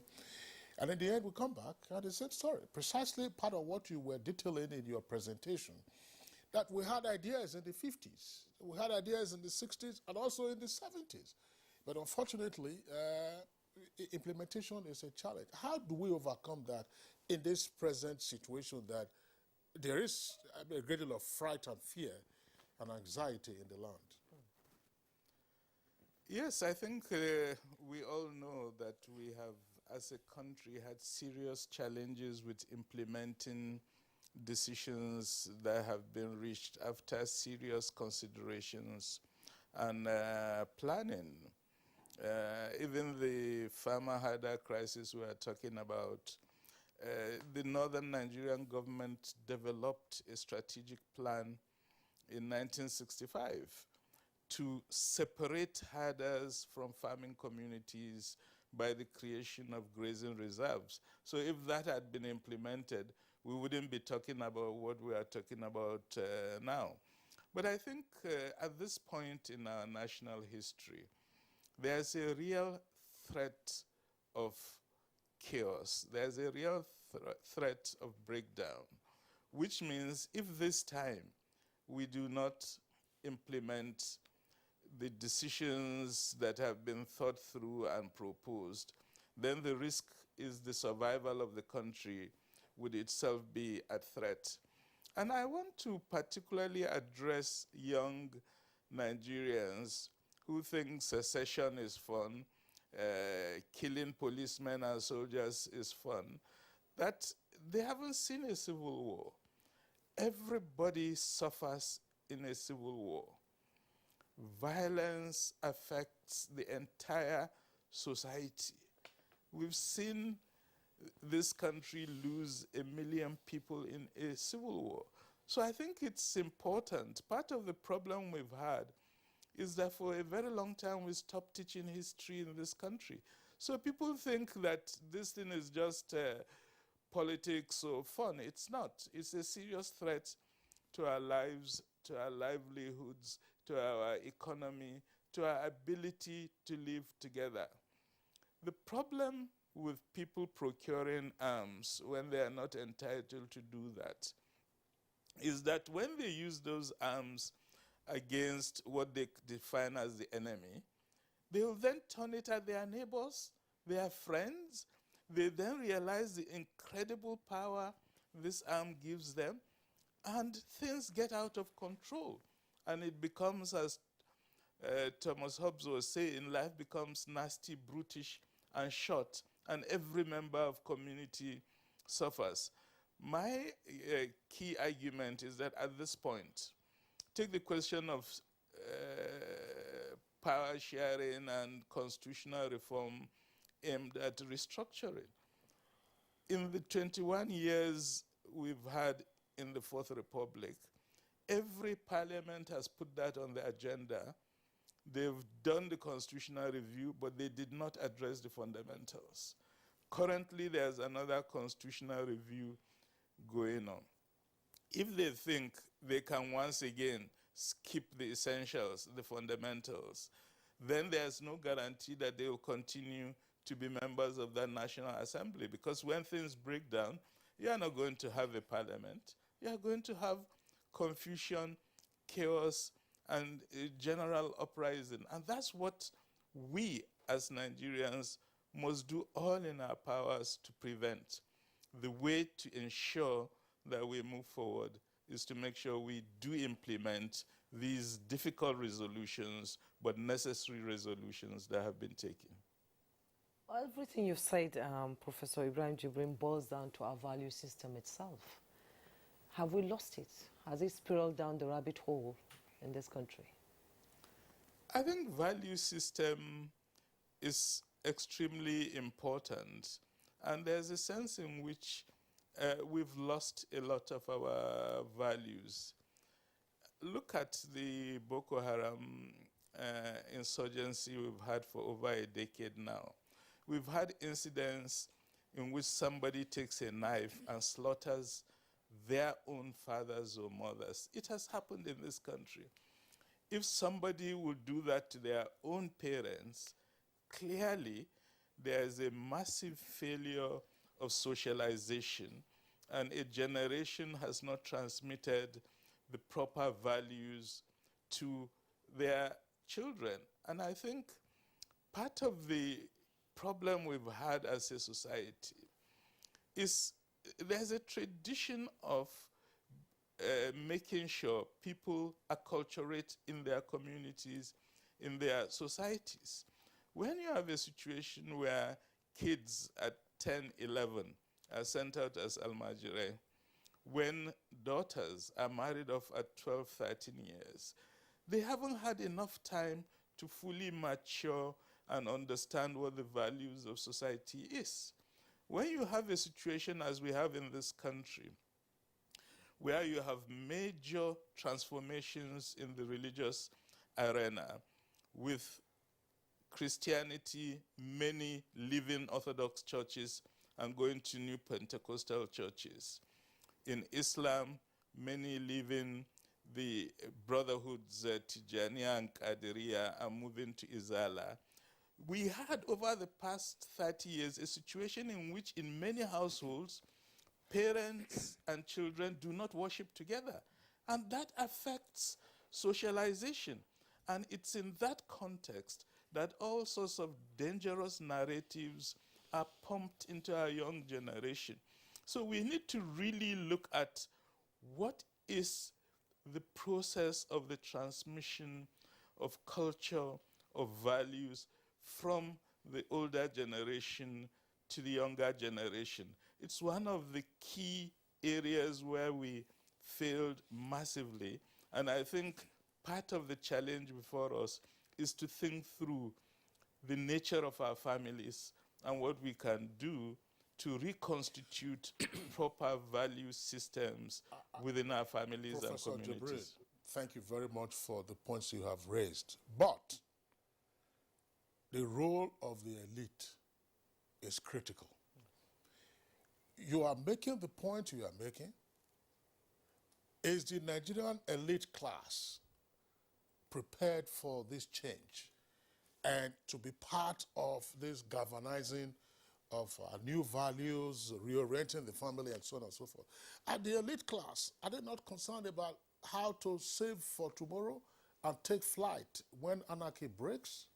And in the end, we come back and the same story. Precisely part of what you were detailing in your presentation, that we had ideas in the 50s, we had ideas in the 60s, and also in the 70s. But unfortunately, implementation is a challenge. How do we overcome that in this present situation that there is a great deal of fright and fear and anxiety in the land? Yes, I think we all know that we have, as a country, had serious challenges with implementing decisions that have been reached after serious considerations and planning. Even the farmer harder crisis we are talking about, the northern Nigerian government developed a strategic plan in 1965 to separate herders from farming communities by the creation of grazing reserves. So if that had been implemented, we wouldn't be talking about what we are talking about now. But I think at this point in our national history, there's a real threat of chaos. There's a real threat of breakdown, which means if this time we do not implement the decisions that have been thought through and proposed, then the risk is the survival of the country would itself be at threat. And I want to particularly address young Nigerians who think secession is fun, killing policemen and soldiers is fun, that they haven't seen a civil war. Everybody suffers in a civil war. Violence affects the entire society. We've seen this country lose 1 million people in a civil war. So I think it's important. Part of the problem we've had is that for a very long time we stopped teaching history in this country. So people think that this thing is just politics or fun. It's not. It's a serious threat to our lives, to our livelihoods, to our economy, to our ability to live together. The problem with people procuring arms when they are not entitled to do that is that when they use those arms against what they define as the enemy, they will then turn it at their neighbors, their friends. They then realize the incredible power this arm gives them, and things get out of control. And it becomes, as Thomas Hobbes was saying, life becomes nasty, brutish, and short, and every member of community suffers. My key argument is that at this point, take the question of power sharing and constitutional reform aimed at restructuring. In the 21 years we've had in the Fourth Republic, every parliament has put that on the agenda. They've done the constitutional review, but they did not address the fundamentals. Currently, there's another constitutional review going on. If they think they can once again skip the essentials, the fundamentals, then there's no guarantee that they will continue to be members of that National Assembly, because when things break down, you are not going to have a parliament. You are going to have confusion, chaos, and a general uprising. And that's what we as Nigerians must do all in our powers to prevent. The way to ensure that we move forward is to make sure we do implement these difficult resolutions, but necessary resolutions that have been taken. Everything you've said, Professor Ibrahim Jibrin, boils down to our value system itself. Have we lost it? Has it spiraled down the rabbit hole in this country? I think value system is extremely important, and there's a sense in which we've lost a lot of our values. Look at the Boko Haram insurgency we've had for over a decade now. We've had incidents in which somebody takes a knife and slaughters their own fathers or mothers. It has happened in this country. If somebody would do that to their own parents, clearly there is a massive failure of socialization, and a generation has not transmitted the proper values to their children. And I think part of the problem we've had as a society is there's a tradition of making sure people acculturate in their communities, in their societies. When you have a situation where kids at 10, 11 are sent out as almajire, when daughters are married off at 12, 13 years, they haven't had enough time to fully mature and understand what the values of society is. When you have a situation as we have in this country, where you have major transformations in the religious arena, with Christianity, many leaving Orthodox churches and going to new Pentecostal churches. In Islam, many leaving the brotherhoods, Tijaniya and Qadiriya, and moving to Izala. We had over the past 30 years a situation in which in many households, parents and children do not worship together. And that affects socialization. And it's in that context that all sorts of dangerous narratives are pumped into our young generation. So we need to really look at what is the process of the transmission of culture, of values from the older generation to the younger generation. It's one of the key areas where we failed massively. And I think part of the challenge before us is to think through the nature of our families and what we can do to reconstitute proper value systems within our families Professor and communities. Jibril, thank you very much for the points you have raised. But the role of the elite is critical. You are making the point you are making. Is the Nigerian elite class prepared for this change and to be part of this galvanizing of new values, reorienting the family, and so on and so forth? Are the elite class, are they not concerned about how to save for tomorrow and take flight when anarchy breaks?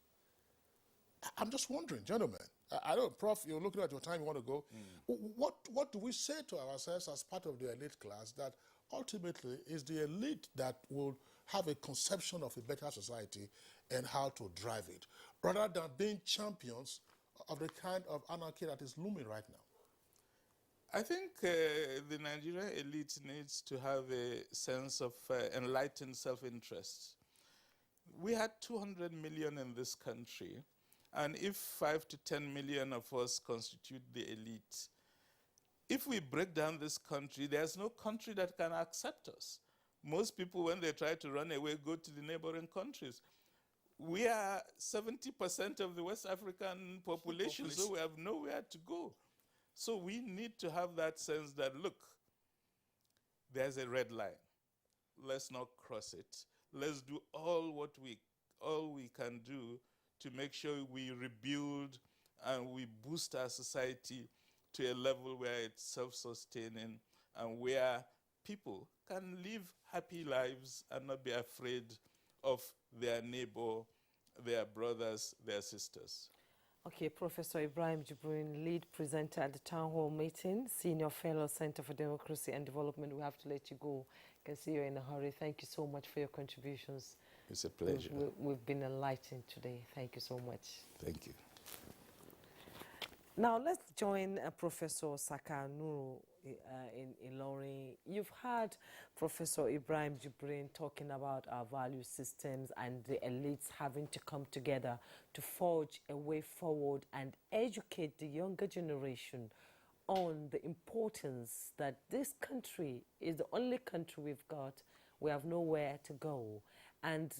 I'm just wondering, gentlemen. I don't, Prof, you're looking at your time, you want to go. What do we say to ourselves as part of the elite class that ultimately is the elite that will have a conception of a better society and how to drive it, rather than being champions of the kind of anarchy that is looming right now? I think the Nigerian elite needs to have a sense of enlightened self-interest. We had 200 million in this country, and if 5 to 10 million of us constitute the elite, if we break down this country, there's no country that can accept us. Most people, when they try to run away, go to the neighboring countries. We are 70% of the West African population, so we have nowhere to go. So we need to have that sense that, look, there's a red line. Let's not cross it. Let's do all we can do to make sure we rebuild and we boost our society to a level where it's self-sustaining and where people can live happy lives and not be afraid of their neighbor, their brothers, their sisters. Okay, Professor Ibrahim Jibrin, lead presenter at the town hall meeting, senior fellow, Center for Democracy and Development. We have to let you go. I can see you're in a hurry. Thank you so much for your contributions. It's a pleasure. We've been enlightened today. Thank you so much. Thank you. Now let's join Professor Saka Nuru in Ilorin. You've heard Professor Ibrahim Jibrin talking about our value systems and the elites having to come together to forge a way forward and educate the younger generation on the importance that this country is the only country we've got. We have nowhere to go. And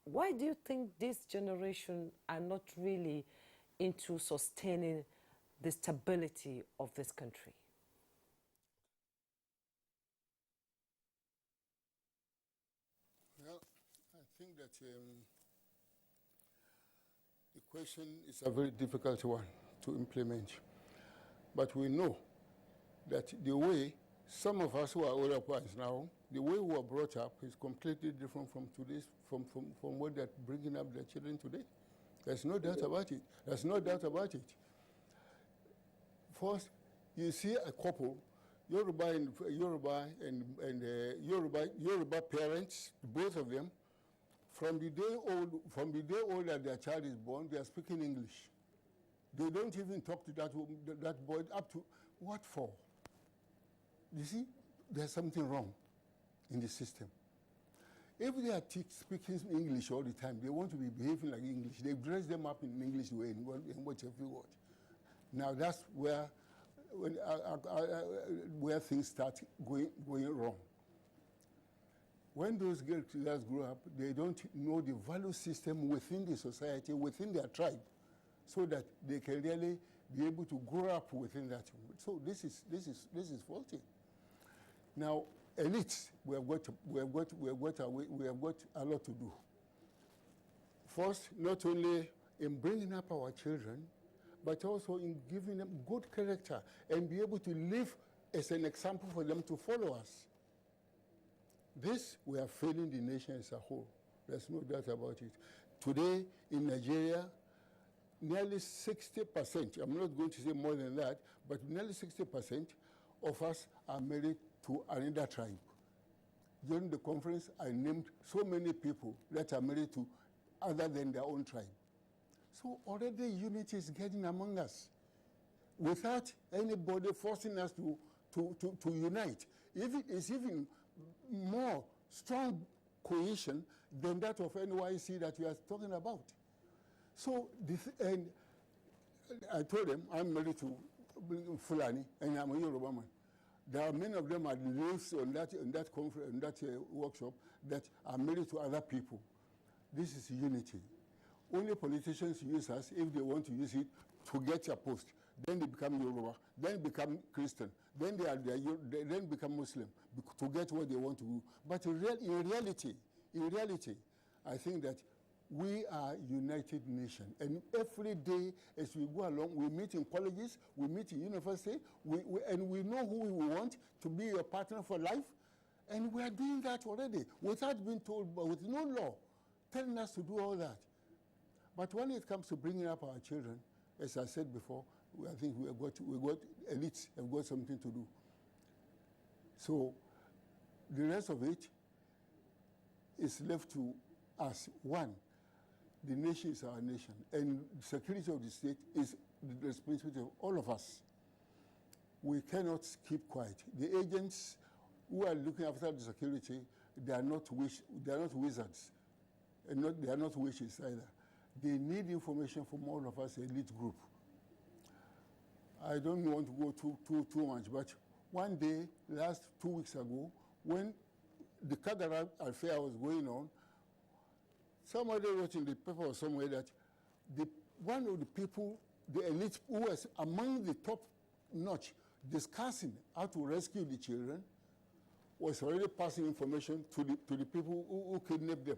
why do you think this generation are not really into sustaining the stability of this country? Well, I think that the question is a very difficult one to implement. But we know that the way some of us who are older ones now, the way we were brought up is completely different from today's, from what they're bringing up their children today. There's no doubt about it. There's no doubt about it. First, you see a couple, Yoruba parents, both of them, from the day old that their child is born, they are speaking English. They don't even talk to that boy up to what for? You see, there's something wrong in the system. If they are speaking English all the time, they want to be behaving like English. They dress them up in English way and watch every word. Now that's where things start going wrong. When those girls grow up, they don't know the value system within the society, within their tribe, so that they can really be able to grow up within that. So this is faulty. Now, elites, we have got a lot to do. First, not only in bringing up our children, but also in giving them good character and be able to live as an example for them to follow us. This, we are failing the nation as a whole. There's no doubt about it. Today, in Nigeria, nearly 60%, I'm not going to say more than that, but nearly 60% of us are married to another tribe. During the conference, I named so many people that are married to other than their own tribe. So already unity is getting among us without anybody forcing us to unite. It's even more strong cohesion than that of NYC that we are talking about. So, and I told them I'm married to Fulani and I'm a Yoruba man. There are many of them that lives on that conference, on that workshop, that are married to other people. This is unity. Only politicians use us if they want to use it to get a post. Then they become Yoruba, then become Christian, then then become Muslim to get what they want to do. But in reality, I think that we are a united nation. And every day as we go along, we meet in colleges, we meet in university, and we know who we want to be your partner for life. And we are doing that already without being told, but with no law telling us to do all that. But when it comes to bringing up our children, as I said before, I think we got elites have got something to do. So the rest of it is left to us. One, the nation is our nation, and the security of the state is the responsibility of all of us. We cannot keep quiet. The agents who are looking after the security, they are not wizards, and they are not witches either. They need information from all of us, elite group. I don't want to go too much, but one day, last 2 weeks ago, when the Kagara affair was going on, somebody wrote in the paper or somewhere that one of the people, the elite who was among the top notch discussing how to rescue the children, was already passing information to the people who kidnapped them.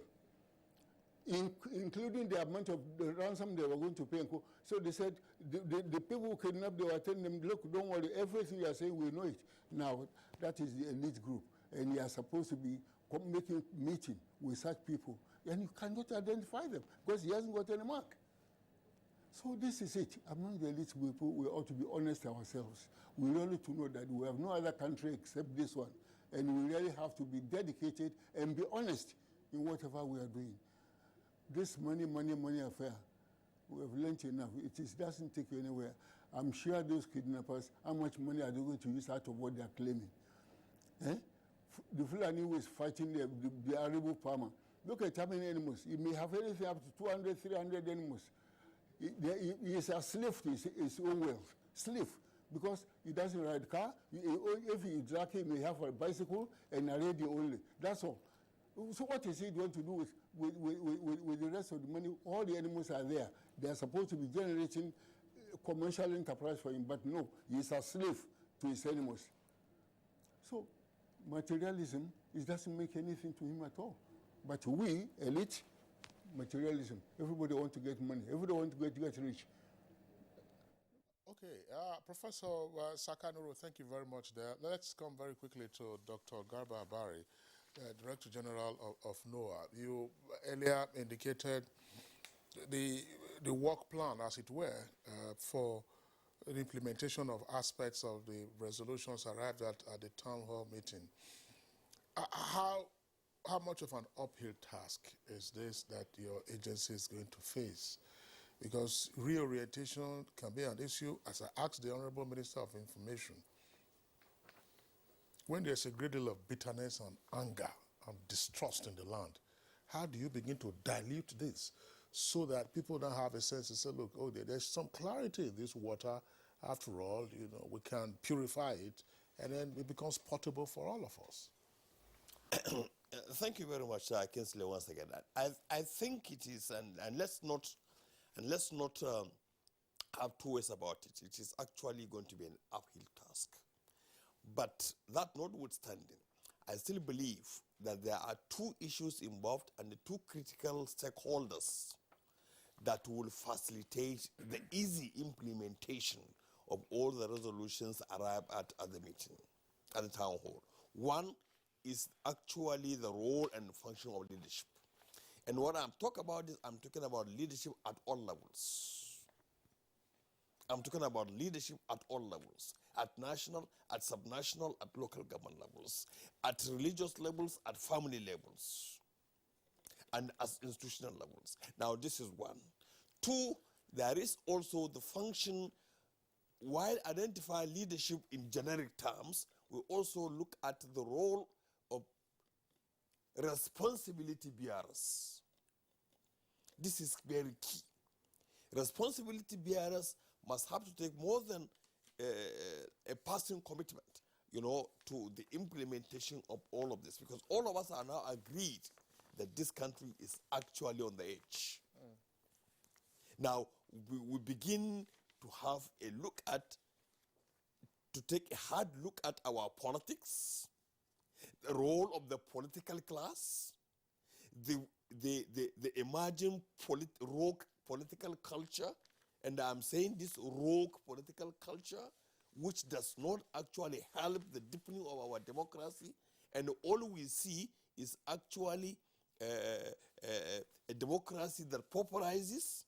including the amount of the ransom they were going to pay. So they said, the people who kidnapped, they were telling them, look, don't worry, everything you are saying, we know it. Now, that is the elite group, and you are supposed to be making meeting with such people, and you cannot identify them because he hasn't got any mark. So this is it. Among the elite people, we ought to be honest ourselves. We really to know that we have no other country except this one, and we really have to be dedicated and be honest in whatever we are doing. This money affair, we have learned enough. It doesn't take you anywhere. I'm sure those kidnappers, how much money are they going to use out of what they are claiming? The Fulani who is fighting the Arable farmer. Look at how many animals. He may have anything up to 200, 300 animals. He is a slave to his own wealth. Slave. Because he doesn't ride car. If he is lucky, he may have a bicycle and a radio only. That's all. So what is he going to do with the rest of the money? All the animals are there. They are supposed to be generating commercial enterprise for him, but no, he is a slave to his animals. So materialism, it doesn't make anything to him at all. But we, elite, materialism. Everybody wants to get money. Everybody wants to get rich. Okay, Professor Sakanuru, thank you very much there. Let's come very quickly to Dr. Garba Abari, Director General of NOAA. You earlier indicated the work plan, as it were, for the implementation of aspects of the resolutions arrived at the town hall meeting. How much of an uphill task is this that your agency is going to face? Because reorientation can be an issue, as I asked the Honorable Minister of Information. When there's a great deal of bitterness and anger and distrust in the land, how do you begin to dilute this so that people don't have a sense to say, look, oh, there's some clarity in this water. After all, we can purify it, and then it becomes potable for all of us. Thank you very much, Kinsley, once again. I think it is, and let's not have two ways about it. It is actually going to be an uphill task. But that notwithstanding, I still believe that there are two issues involved and the two critical stakeholders that will facilitate the easy implementation of all the resolutions arrived at the meeting, at the town hall. One is actually the role and function of leadership. And what I'm talking about is I'm talking about leadership at all levels. I'm talking about leadership at all levels, at national, at subnational, at local government levels, at religious levels, at family levels, and at institutional levels. Now, this is one. Two, there is also the function, while identifying leadership in generic terms, we also look at the role of responsibility bearers. This is very key. Responsibility bearers must have to take more than a passing commitment, to the implementation of all of this, because all of us are now agreed that this country is actually on the edge. Now, we begin to have a look at, to take a hard look at our politics, the role of the political class, the emerging rogue political culture, and I'm saying this rogue political culture, which does not actually help the deepening of our democracy, and all we see is actually a democracy that pauperizes,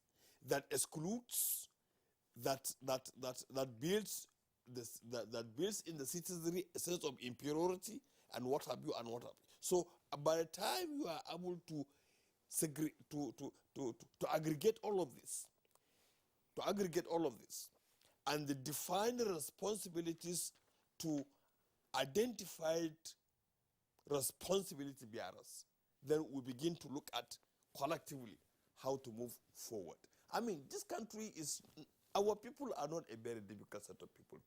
that excludes, that builds this, that builds in the citizenry a sense of inferiority and what have you and what have you. So by the time you are able to aggregate all of this, and the defined responsibilities to identified responsibility bearers, then we begin to look at collectively how to move forward. I mean, this country is, our people are not a very difficult set of people.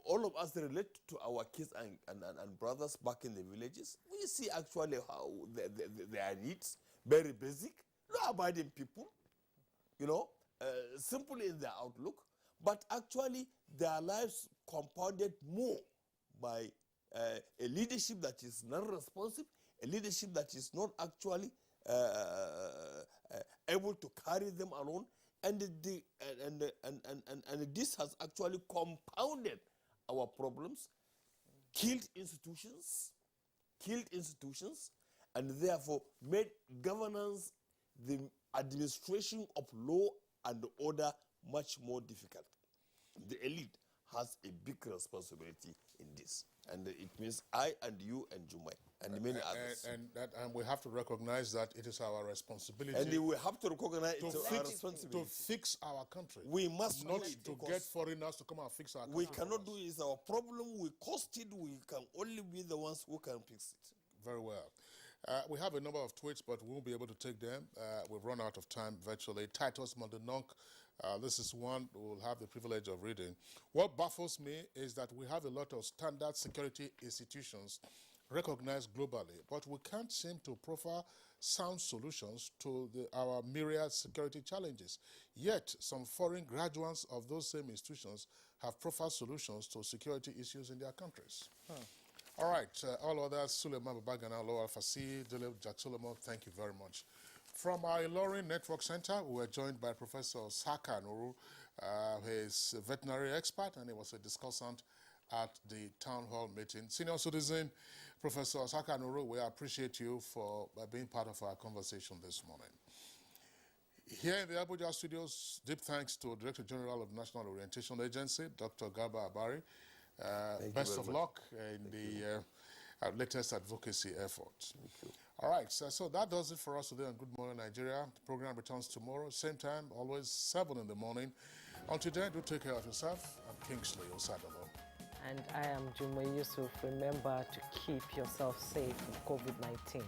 All of us relate to our kids and brothers back in the villages. We see actually how their needs, very basic, law-abiding people, simple in their outlook, but actually their lives compounded more by a leadership that is non-responsive, a leadership that is not actually able to carry them alone, and this has actually compounded our problems, killed institutions, and therefore made governance, the administration of law and order, much more difficult. The elite has a big responsibility in this, and it means I and you and Jumai and many others. And we have to recognize that it is our responsibility. And we have to recognize it's our responsibility to fix our country. We must not to get foreigners to come and fix our country. We cannot do it. It's our problem. We caused it. We can only be the ones who can fix it. Very well. We have a number of tweets, but we won't be able to take them. We've run out of time virtually. Titus Mondenonk, this is one we'll have the privilege of reading. What baffles me is that we have a lot of standard security institutions recognized globally, but we can't seem to proffer sound solutions to our myriad security challenges. Yet, some foreign graduates of those same institutions have proffered solutions to security issues in their countries. All right, all others, Suleiman Babagana, Lowell Fasi, Dilip Jack Solomon, thank you very much. From our Ilorin Network Center, we were joined by Professor Saka Nuru. He is a veterinary expert and he was a discussant at the town hall meeting. Senior citizen, Professor Saka Nuru, we appreciate you for being part of our conversation this morning. Here in the Abuja studios, deep thanks to Director General of National Orientation Agency, Dr. Garba Abari. Best of luck in the latest advocacy efforts. All right, so that does it for us today on Good Morning Nigeria. The program returns tomorrow, same time, always 7 in the morning. Until then, do take care of yourself. I'm Kingsley Osadolo. And I am Jumai Yusuf. Remember to keep yourself safe from COVID-19.